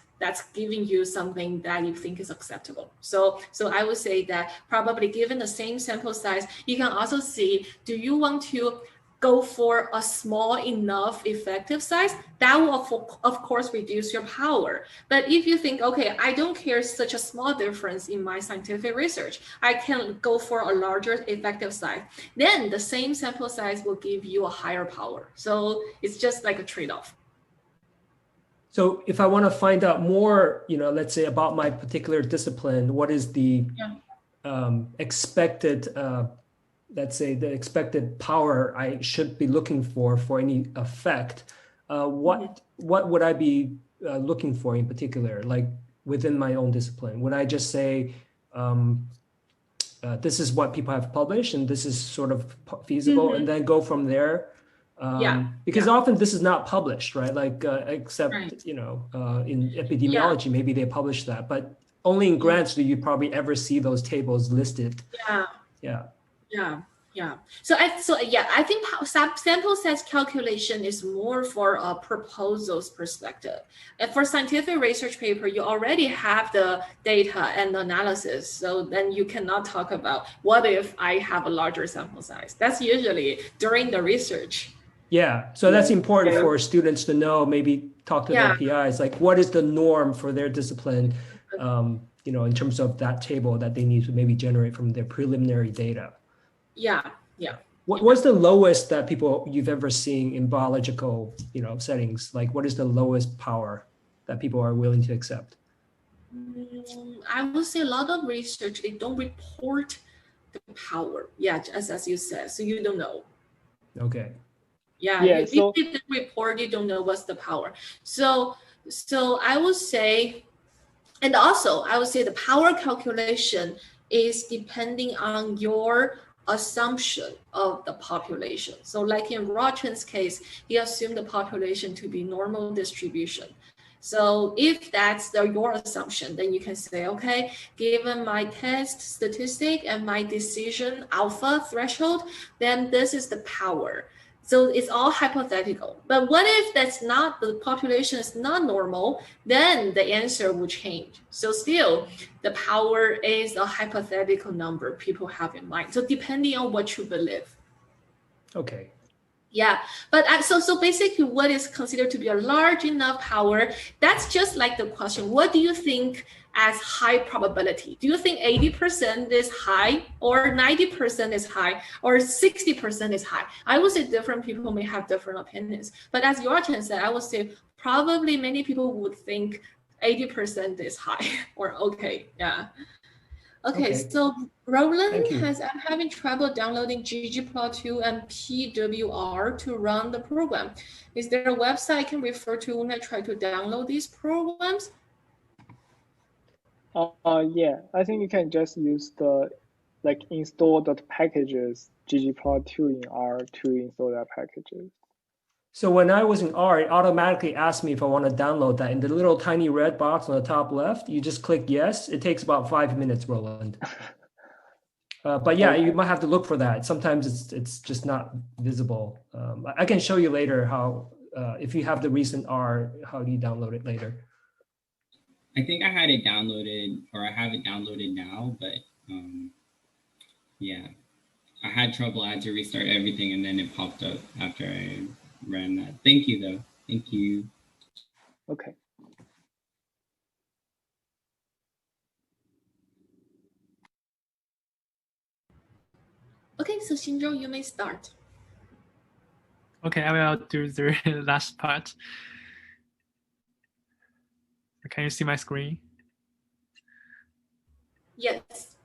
giving you something that you think is acceptable. So I would say that probably given the same sample size, you can also see, do you want to go for a small enough effective size? That will of course reduce your power. But if you think, okay, I don't care such a small difference in my scientific research, I can go for a larger effective size, then the same sample size will give you a higher power. So it's just like a trade-off. So if I want to find out more, let's say about my particular discipline, what is the expected, let's say the expected power I should be looking for any effect? What would I be looking for in particular, like within my own discipline? Would I just say, this is what people have published and this is sort of feasible, and then go from there? Because often this is not published, right? Like except in epidemiology, maybe they publish that, but only in grants do you probably ever see those tables listed. So I think sample size calculation is more for a proposals perspective. And for scientific research paper, you already have the data and analysis. So then you cannot talk about what if I have a larger sample size. That's usually during the research. Yeah, so that's important for students to know, maybe talk to their PIs, like what is the norm for their discipline, in terms of that table that they need to maybe generate from their preliminary data. What's the lowest that you've ever seen in biological, settings? Like what is the lowest power that people are willing to accept? I would say a lot of research, they don't report the power. As you said, so you don't know. Okay. If you report, you don't know what's the power. So I would say, and also I would say the power calculation is depending on your assumption of the population. So like in Ruochen's case, he assumed the population to be normal distribution. So if that's your assumption, then you can say, okay, given my test statistic and my decision alpha threshold, then this is the power. So it's all hypothetical. But what if the population is not normal, then the answer will change. So still, the power is a hypothetical number people have in mind. So depending on what you believe. Okay. But so basically what is considered to be a large enough power, that's just like the question, what do you think as high probability? Do you think 80% is high, or 90% is high, or 60% is high? I would say different people may have different opinions. But as Ruochen said, I would say probably many people would think 80% is high or okay. Okay, so Roland I'm having trouble downloading ggplot2 and PWR to run the program. Is there a website I can refer to when I try to download these programs? I think you can just use the install.packages ggplot2 in R to install that packages. So when I was in R, it automatically asked me if I want to download that. In the little tiny red box on the top left, you just click yes. It takes about 5 minutes, Roland. But yeah, you might have to look for that. Sometimes it's just not visible. I can show you later how, if you have the recent R, how do you download it later? I think I had it downloaded, or I have it downloaded now, but yeah, I had trouble. I had to restart everything, and then it popped up after I ran that. Thank you, though. Thank you. Okay. Okay, so Xinzhou, you may start. Okay, I will do the last part. Can you see my screen? Yes.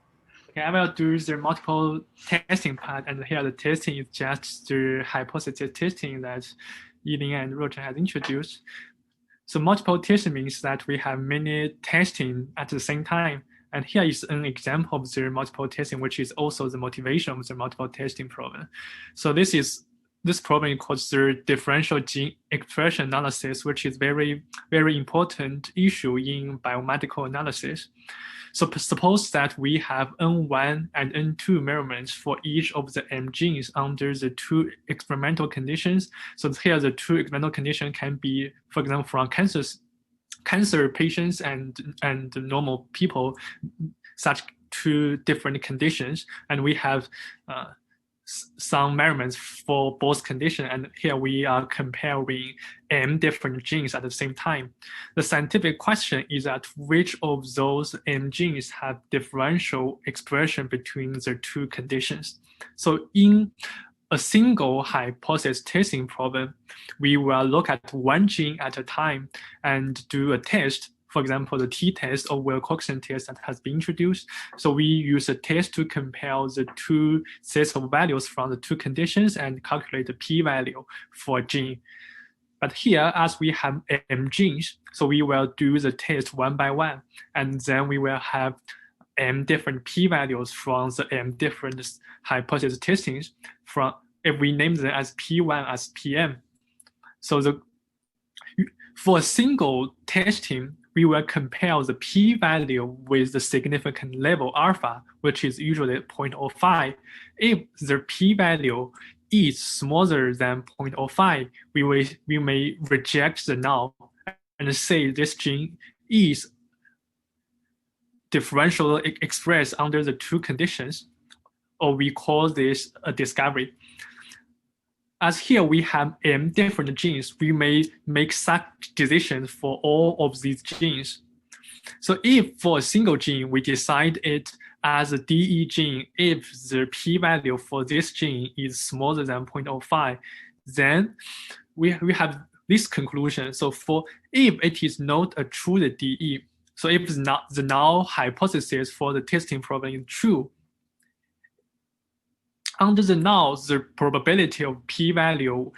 Okay, I will do the multiple testing part, and here the testing is just the hypothesis testing that Yiling and Ruochen has introduced. So multiple testing means that we have many testing at the same time. And here is an example of the multiple testing, which is also the motivation of the multiple testing problem. So this problem is called the differential gene expression analysis, which is very, very important issue in biomedical analysis. So suppose that we have N1 and N2 measurements for each of the M genes under the two experimental conditions. So here the two experimental conditions can be, for example, from cancer patients and normal people, such two different conditions. And we have some measurements for both conditions, and here we are comparing M different genes at the same time. The scientific question is that which of those M genes have differential expression between the two conditions. So in a single hypothesis testing problem, we will look at one gene at a time and do a test. For example, the t-test or Wilcoxon test that has been introduced. So we use a test to compare the two sets of values from the two conditions and calculate the p-value for a gene. But here, as we have M genes, so we will do the test one by one, and then we will have M different p-values from the M different hypothesis testings from, if we name them as P1 as PM. So for a single testing, we will compare the p-value with the significant level alpha, which is usually 0.05. If the p-value is smaller than 0.05, we may reject the null and say this gene is differentially expressed under the two conditions, or we call this a discovery. As here we have M different genes, we may make such decisions for all of these genes. So if for a single gene, we decide it as a DE gene, if the p-value for this gene is smaller than 0.05, then we have this conclusion. So if it is not a true DE, so if the null hypothesis for the testing problem is true, under the null, the probability of p-value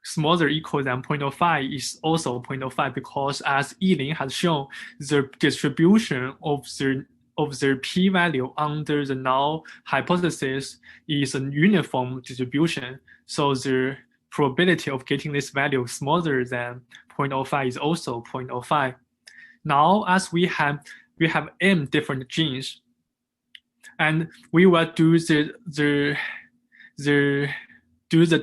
smaller or equal than 0.05 is also 0.05, because as Yiling has shown, the distribution of the p-value under the null hypothesis is a uniform distribution. So the probability of getting this value smaller than 0.05 is also 0.05. Now, as we have M different genes, and we will do the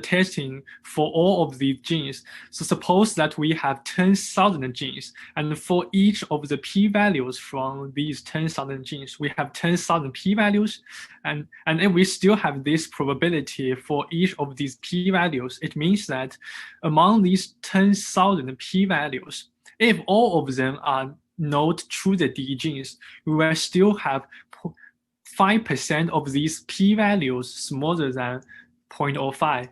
testing for all of these genes. So suppose that we have 10,000 genes, and for each of the p-values from these 10,000 genes, we have 10,000 p-values, and if we still have this probability for each of these p-values, it means that among these 10,000 p-values, if all of them are not true the DE genes, we will still have 5% of these p-values smaller than 0.05,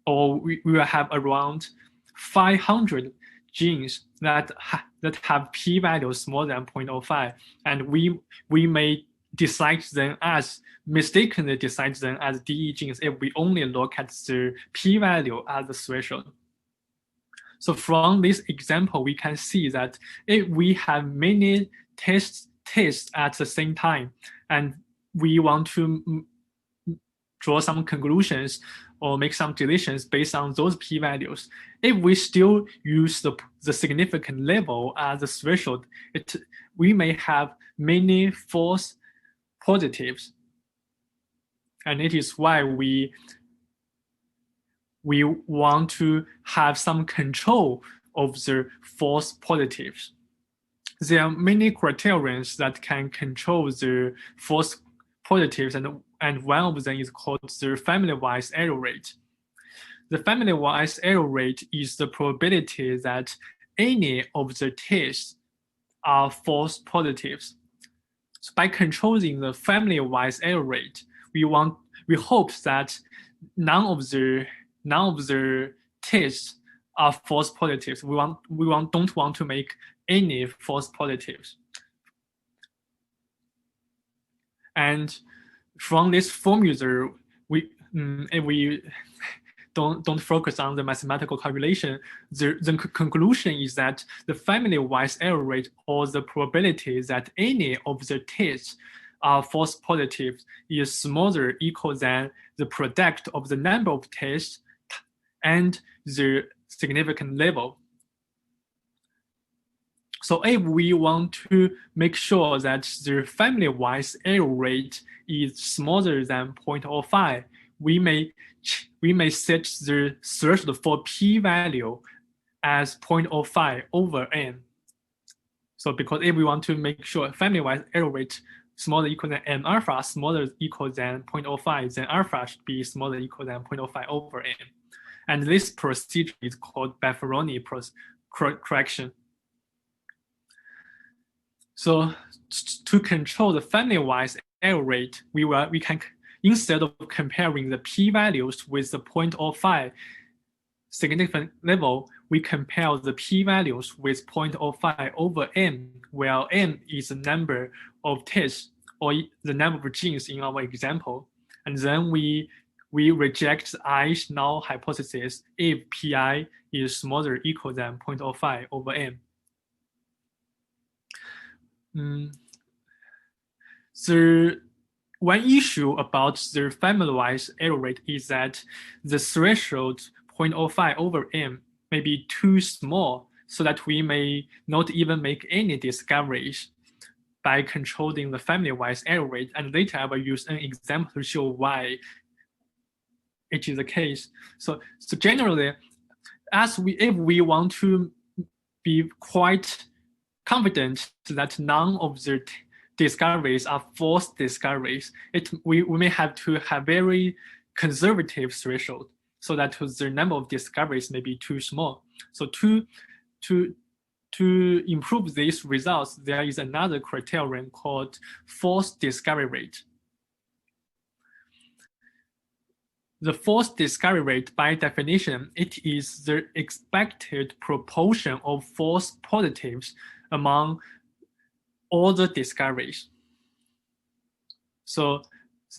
or we will have around 500 genes that have p-values smaller than 0.05, and we may mistakenly decide them as DE genes if we only look at the p-value as the threshold. So from this example, we can see that if we have many tests at the same time, and we want to draw some conclusions or make some deletions based on those p-values. If we still use the significant level as a threshold, we may have many false positives. And it is why we want to have some control of the false positives. There are many criterions that can control the false positives, and one of them is called the family-wise error rate. The family-wise error rate is the probability that any of the tests are false positives. So by controlling the family-wise error rate, we hope that none of the tests are false positives. We don't want to make any false positives. And from this formula, if we don't focus on the mathematical calculation, the conclusion is that the family-wise error rate, or the probability that any of the tests are false positives, is smaller or equal than the product of the number of tests and the significant level. So if we want to make sure that the family-wise error rate is smaller than 0.05, we may set the threshold for p-value as 0.05 over n. So because if we want to make sure family-wise error rate smaller or equal than m alpha, smaller or equal than 0.05, then alpha should be smaller or equal than 0.05 over n. And this procedure is called Baffaroni correction. So to control the family-wise error rate, we can, instead of comparing the p-values with the 0.05 significant level, we compare the p-values with 0.05 over m, where m is the number of tests or the number of genes in our example. And then we reject the I's null hypothesis if pi is smaller or equal than 0.05 over m. The one issue about the family-wise error rate is that the threshold 0.05 over m may be too small, so that we may not even make any discoveries by controlling the family-wise error rate. And later I will use an example to show why it is the case. So generally, if we want to be quite confident that none of the discoveries are false discoveries, we may have to have very conservative threshold, so that the number of discoveries may be too small. So to improve these results, there is another criterion called false discovery rate. The false discovery rate, by definition, it is the expected proportion of false positives among all the discoveries. So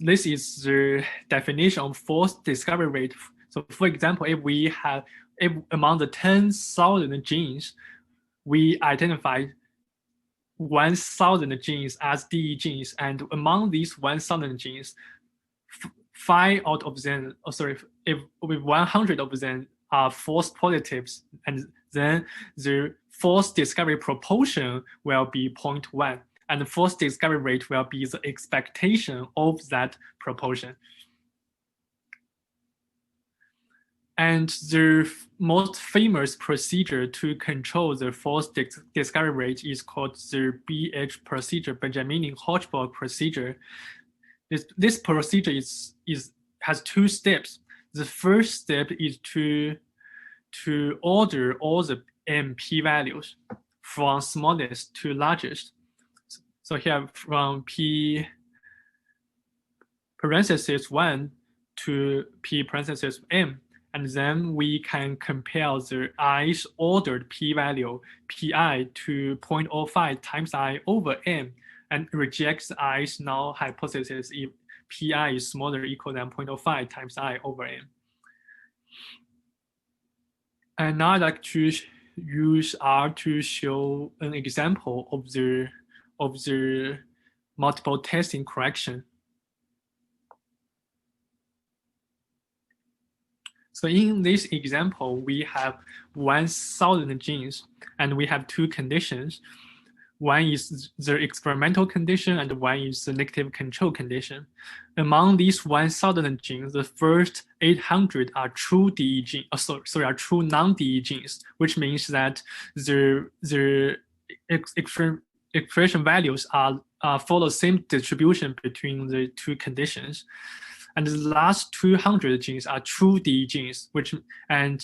this is the definition of false discovery rate. So for example, if among the 10,000 genes, we identify 1,000 genes as DE genes, and among these 1,000 genes, 5 out of them, if 100 of them are false positives, and then the false discovery proportion will be 0.1, and the false discovery rate will be the expectation of that proportion. And the most famous procedure to control the false discovery rate is called the BH procedure, Benjamin-Hodgkin procedure. This procedure has 2 steps. The first step is to order all the m p-values from smallest to largest. So here from p parenthesis 1 to p parenthesis m, and then we can compare the i's ordered p-value pi to 0.05 times I over m, and reject the i's null hypothesis if pi is smaller or equal than 0.05 times I over m. And now I'd like to use R to show an example of the multiple testing correction. So in this example, we have 1,000 genes, and we have two conditions. One is the experimental condition, and one is the negative control condition. Among these 1,000 genes, the first 800 are true DE genes, are true non-DE genes, which means that the expression values are follow the same distribution between the two conditions. And the last 200 genes are true DE genes, and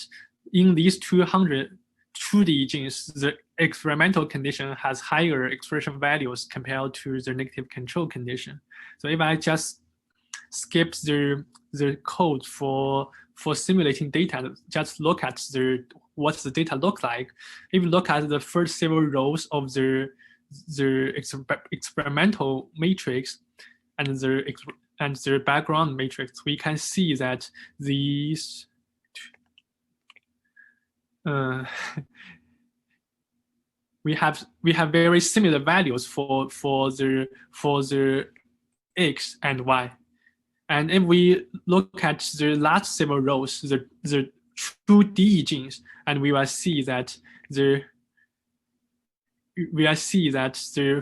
in these 200 true DE genes, the experimental condition has higher expression values compared to the negative control condition. So if I just skip the code for simulating data, just look at what the data look like. If you look at the first several rows of the experimental matrix and the background matrix, we can see that these we have very similar values for the X and Y. And if we look at the last several rows, the true DE genes, and we will see that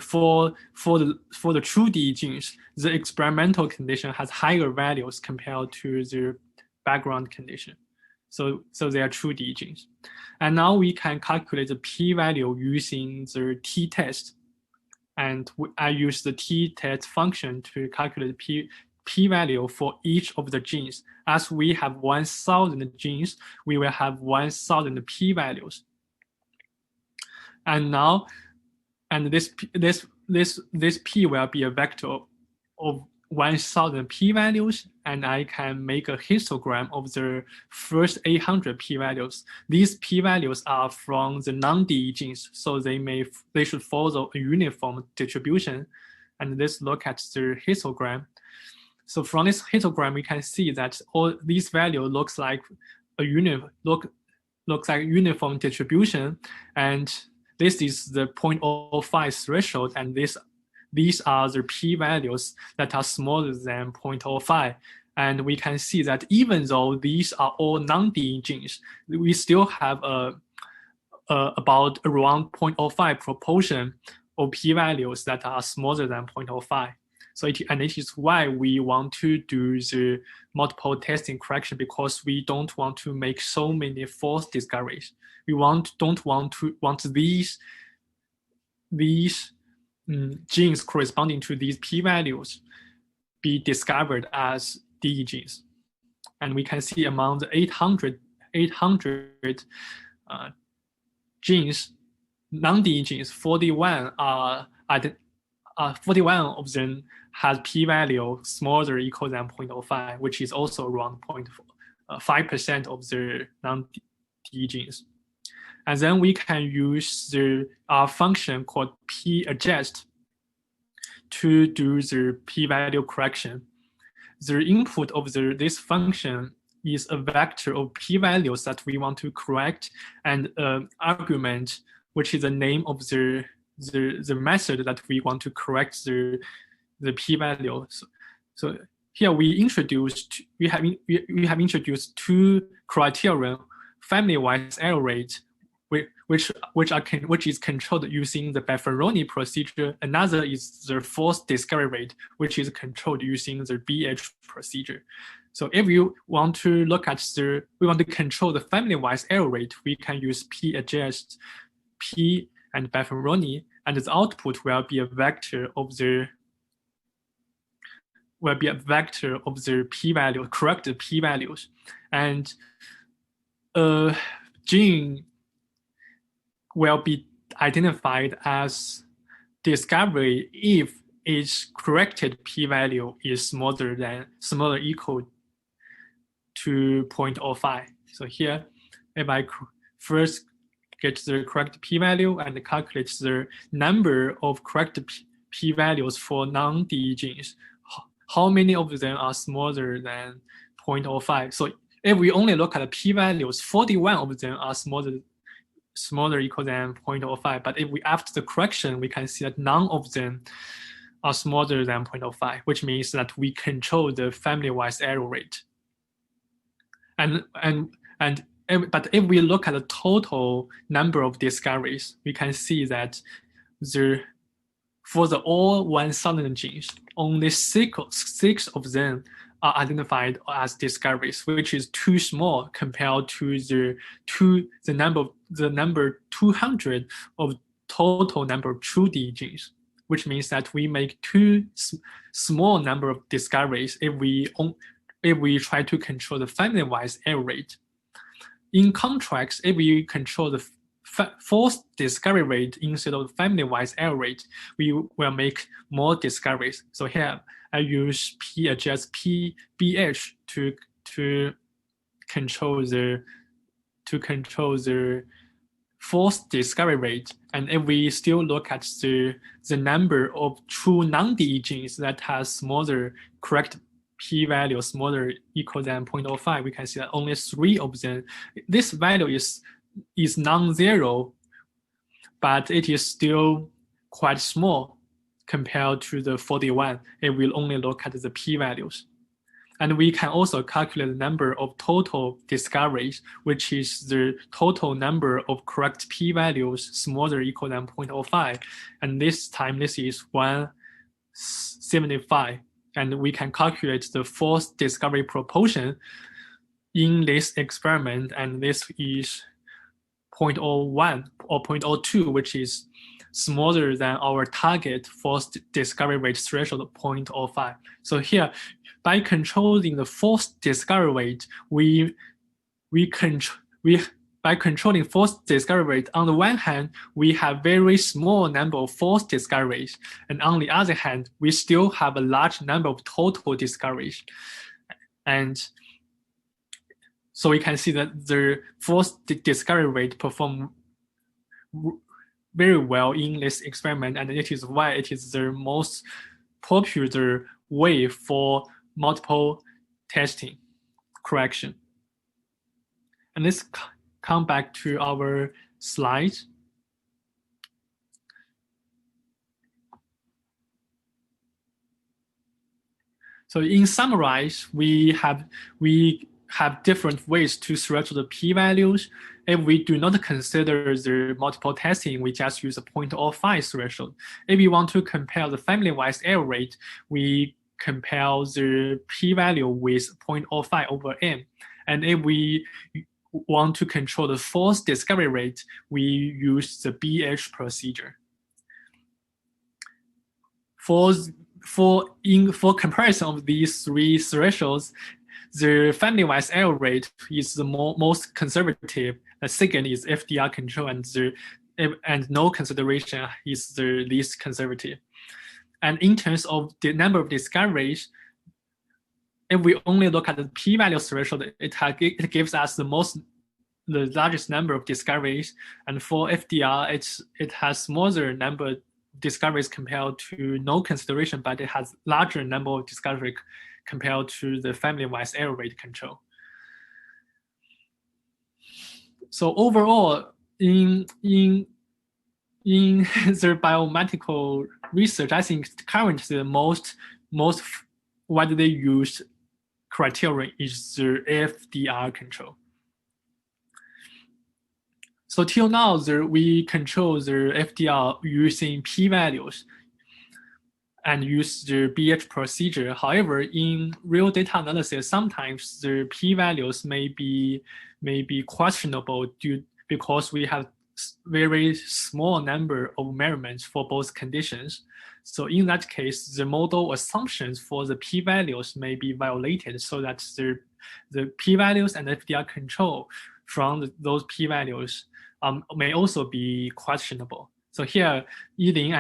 for the true DE genes, the experimental condition has higher values compared to the background condition. So they are true DE genes. And now we can calculate the p-value using the t-test. And I use the t-test function to calculate the p-value for each of the genes. As we have 1,000 genes, we will have 1,000 p-values. And now, this p will be a vector of 1,000 p-values, and I can make a histogram of the first 800 p-values. These p-values are from the non-DE genes, so they should follow a uniform distribution. And let's look at the histogram. So from this histogram, we can see that all these values looks like a uniform distribution, and this is the 0.05 threshold, and these are the p-values that are smaller than 0.05. And we can see that even though these are all non-DE genes, we still have about around 0.05 proportion of p-values that are smaller than 0.05. So it is why we want to do the multiple testing correction, because we don't want to make so many false discoveries. We don't want these genes corresponding to these p-values be discovered as DE genes. And we can see among the 800 genes, non-DE genes, 41 of them has p-value smaller or equal than 0.05, which is also around 0.5% of the non-DE genes. And then we can use our function called p-adjust to do the p-value correction. The input of this function is a vector of p-values that we want to correct, and an argument, which is the name of the method that we want to correct the p-value. So here we have introduced two criteria: family-wise error rate, which is controlled using the Baffaroni procedure. Another is the false discovery rate, which is controlled using the BH procedure. So if you want to look at we want to control the family-wise error rate, we can use p-adjust, p and Baffaroni, and the output will be a vector of the p-value, corrected p-values, and gene will be identified as discovery if its corrected p-value is smaller or equal to 0.05. So here, if I first get the correct p-value and calculate the number of correct p-values for non-DE genes, how many of them are smaller than 0.05? So if we only look at the p-values, 41 of them are smaller or equal than 0.05. But if we after the correction, we can see that none of them are smaller than 0.05, which means that we control the family-wise error rate. But if we look at the total number of discoveries, we can see that for the all 1,000 genes, only six of them are identified as discoveries, which is too small compared to the number 200 of total number of true D genes, which means that we make too small number of discoveries if we try to control the family-wise error rate. In contrast, if we control the false discovery rate instead of family-wise error rate, we will make more discoveries. So here I use adjust PBH to control the false discovery rate. And if we still look at the number of true non-DE genes that has smaller correct p-value smaller equal than 0.05, we can see that only 3 of them. This value is non-zero, but it is still quite small compared to the 41 if we only look at the p-values. And we can also calculate the number of total discoveries, which is the total number of correct p-values smaller or equal than 0.05. And this time, this is 175. And we can calculate the false discovery proportion in this experiment. And this is 0.01 or 0.02, which is smaller than our target false discovery rate threshold of 0.05. So here, by controlling the false discovery rate, by controlling false discovery rate, on the one hand, we have very small number of false discoveries, and on the other hand, we still have a large number of total discoveries. And so we can see that the false discovery rate perform very well in this experiment, and it is why it is the most popular way for multiple testing correction. And let's come back to our slides. So in summarize, we have different ways to threshold the p-values. If we do not consider the multiple testing, we just use a 0.05 threshold. If we want to compare the family-wise error rate, we compare the p-value with 0.05 over m. And if we want to control the false discovery rate, we use the BH procedure. For comparison of these three thresholds, the family-wise error rate is the most conservative. The second is FDR control, and no consideration is the least conservative. And in terms of the number of discoveries, if we only look at the p-value threshold, it gives us the largest number of discoveries. And for FDR, it has smaller number of discoveries compared to no consideration, but it has larger number of discoveries compared to the family-wise error rate control. So overall, in the biomedical research, I think currently the most widely used criteria is the FDR control. So till now, we control the FDR using p-values and use the BH procedure. However, in real data analysis, sometimes the p-values may be questionable because we have very small number of measurements for both conditions. So in that case, the model assumptions for the p-values may be violated, so that the p-values and FDR control from those p-values may also be questionable. So here, Yiling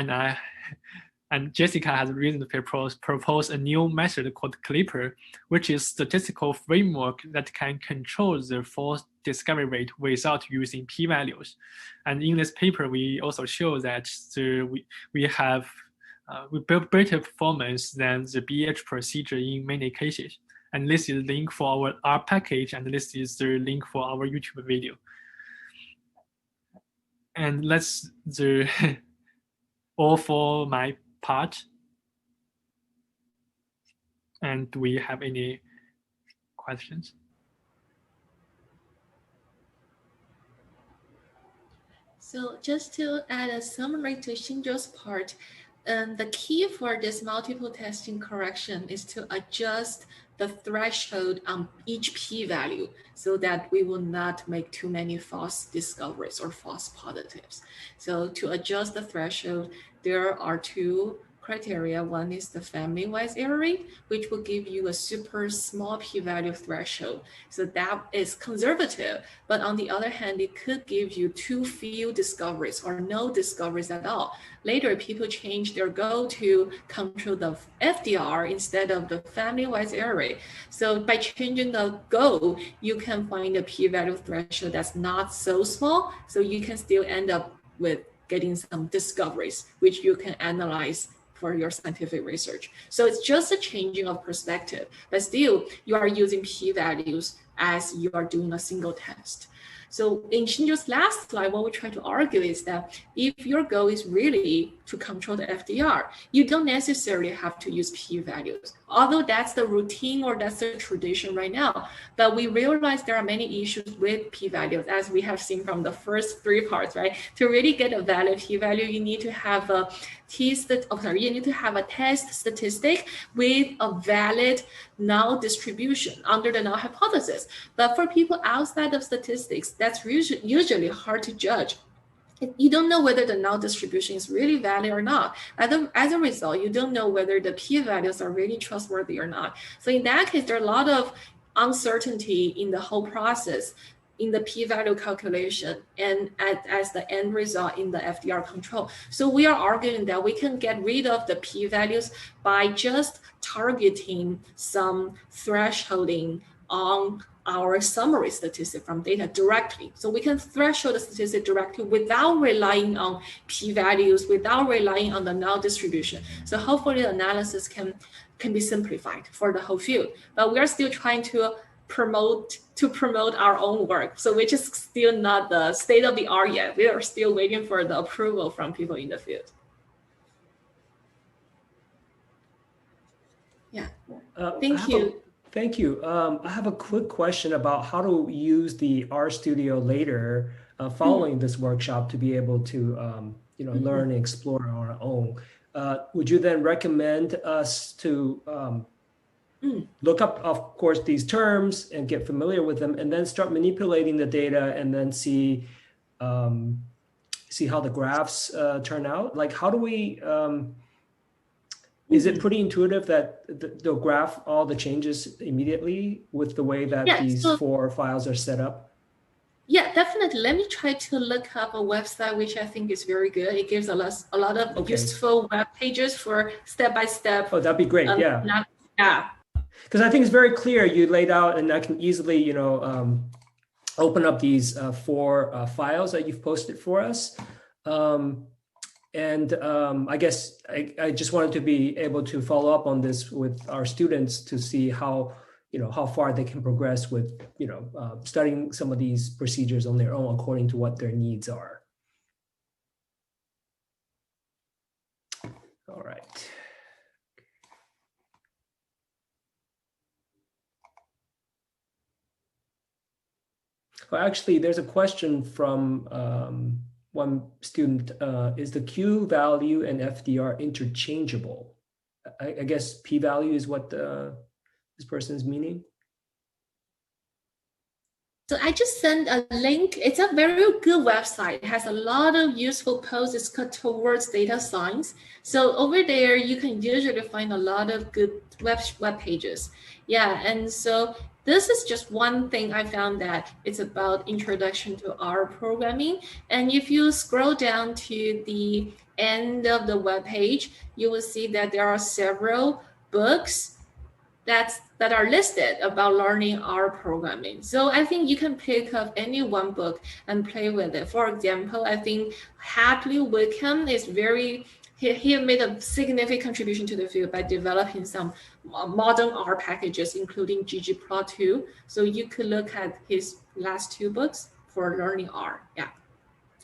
and Jessica has recently proposed a new method called Clipper, which is statistical framework that can control the false discovery rate without using p-values. And in this paper, we also show that we have better performance than the BH procedure in many cases. And this is the link for our package, and this is the link for our YouTube video. And that's all for my part. And do we have any questions? So just to add a summary to Xinzhou's part, the key for this multiple testing correction is to adjust the threshold on each p-value so that we will not make too many false discoveries or false positives. So to adjust the threshold, there are two criteria. One is the family-wise error, which will give you a super small p-value threshold. So that is conservative, but on the other hand, it could give you too few discoveries or no discoveries at all. Later, people change their goal to control the FDR instead of the family-wise error. So by changing the goal, you can find a p-value threshold that's not so small, so you can still end up with getting some discoveries, which you can analyze for your scientific research. So it's just a changing of perspective, but still you are using p-values as you are doing a single test. So in Xinzhou's last slide, what we try to argue is that if your goal is really to control the FDR, you don't necessarily have to use p-values, although that's the routine or that's the tradition right now. But we realize there are many issues with p-values, as we have seen from the first three parts, right? To really get a valid p-value, you need to have a you need to have a test statistic with a valid null distribution under the null hypothesis. But for people outside of statistics, that's usually hard to judge. You don't know whether the null distribution is really valid or not. As a result, you don't know whether the p-values are really trustworthy or not. So in that case, there are a lot of uncertainty in the whole process in the p-value calculation and as the end result in the FDR control. So we are arguing that we can get rid of the p-values by just targeting some thresholding on our summary statistic from data directly. So we can threshold the statistic directly without relying on p-values, without relying on the null distribution. So hopefully the analysis can be simplified for the whole field. But we are still trying to promote our own work. So which is still not the state of the art yet. We are still waiting for the approval from people in the field. Yeah, thank you. Thank you. I have a quick question about how to use the RStudio later following this workshop to be able to learn and explore on our own. Would you then recommend us to look up, of course, these terms and get familiar with them, and then start manipulating the data and then see how the graphs turn out? Like, how do we... Is it pretty intuitive that they'll graph all the changes immediately with the way that these four files are set up? Yeah, definitely. Let me try to look up a website which I think is very good. It gives a lot of useful web pages for step-by-step. Oh, that'd be great. Yeah. Because I think it's very clear you laid out, and I can easily, open up these four files that you've posted for us. And I guess I just wanted to be able to follow up on this with our students to see how far they can progress with, studying some of these procedures on their own according to what their needs are. All right. Well, actually, there's a question from one student. Is the Q value and FDR interchangeable? I guess P value is what this person is meaning. So I just sent a link. It's a very good website. It has a lot of useful posts. It's towards data science. So over there, you can usually find a lot of good web pages. Yeah, and so this is just one thing I found that it's about introduction to R programming. And if you scroll down to the end of the web page, you will see that there are several books that are listed about learning R programming. So I think you can pick up any one book and play with it. For example, I think Hadley Wickham is he made a significant contribution to the field by developing some modern R packages, including ggplot2. So you could look at his last two books for learning R. Yeah.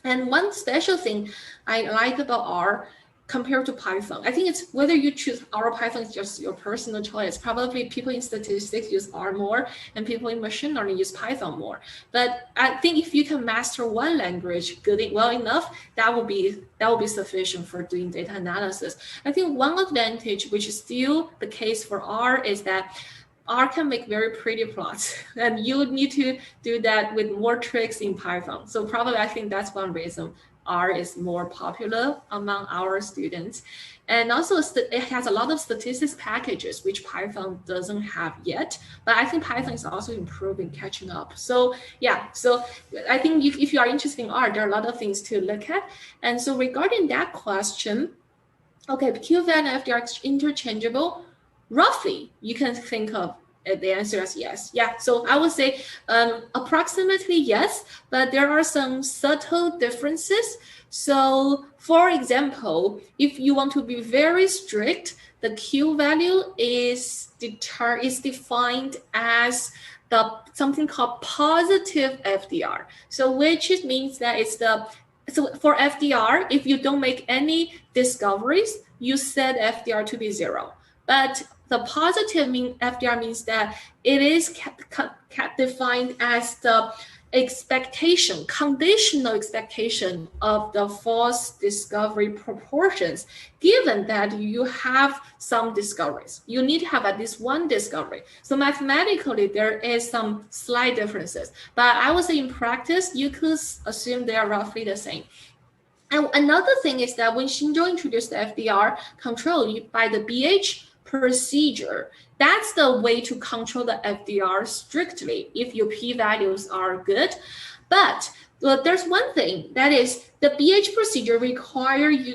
And one special thing I like about R compared to Python. I think it's whether you choose R or Python is just your personal choice. Probably people in statistics use R more and people in machine learning use Python more. But I think if you can master one language well enough, that will be sufficient for doing data analysis. I think one advantage, which is still the case for R, is that R can make very pretty plots, and you would need to do that with more tricks in Python. So probably I think that's one reason R is more popular among our students. And also it has a lot of statistics packages, which Python doesn't have yet, but I think Python is also improving, catching up. So yeah, so I think if you are interested in R, there are a lot of things to look at. And so regarding that question, okay, Q-value and FDR are interchangeable. Roughly, you can think of the answer as yes. Yeah, so I would say approximately yes, but there are some subtle differences. So for example, if you want to be very strict, the Q value is defined as something called positive FDR. So which means that it's so for FDR, if you don't make any discoveries, you set FDR to be 0. But the positive FDR means that it is defined as the conditional expectation of the false discovery proportions, given that you have some discoveries. You need to have at least one discovery. So mathematically, there is some slight differences, but I would say in practice, you could assume they are roughly the same. And another thing is that when Xinzhou introduced the FDR control by the BH procedure, that's the way to control the FDR strictly if your p-values are good. But there's one thing, that is the BH procedure requires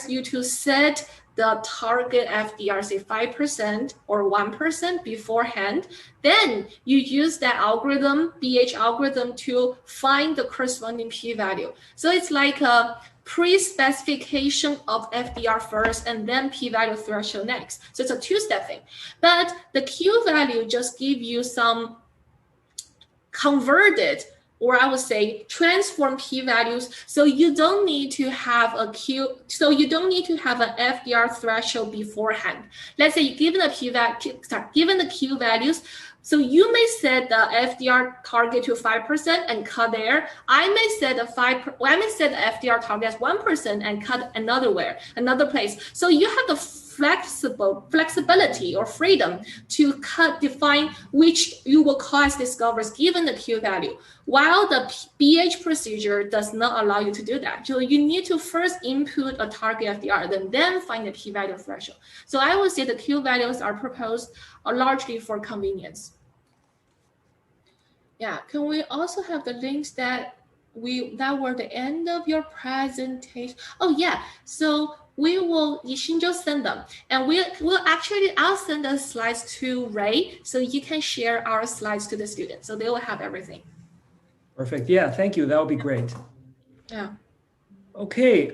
you to set the target FDR, say 5% or 1% beforehand. Then you use that algorithm, BH algorithm, to find the corresponding p-value. So it's like a pre-specification of FDR first and then p-value threshold next. So it's a two-step thing. But the Q-value just gives you some converted, or I would say transform p-values. So you don't need to have an FDR threshold beforehand. Let's say given the Q-values, so you may set the FDR target to 5% and cut there. I may set the FDR target as 1% and cut another place. So you have the flexibility or freedom to define which you will call as discoveries given the Q value, while the BH procedure does not allow you to do that. So you need to first input a target FDR, then find the p-value threshold. So I would say the Q values are proposed largely for convenience. Yeah, can we also have the links that were the end of your presentation? Oh yeah, so we will Xinzhou send them, and I'll send the slides to Ray, so you can share our slides to the students, so they will have everything. Perfect. Yeah, thank you. That would be great. Yeah. Okay.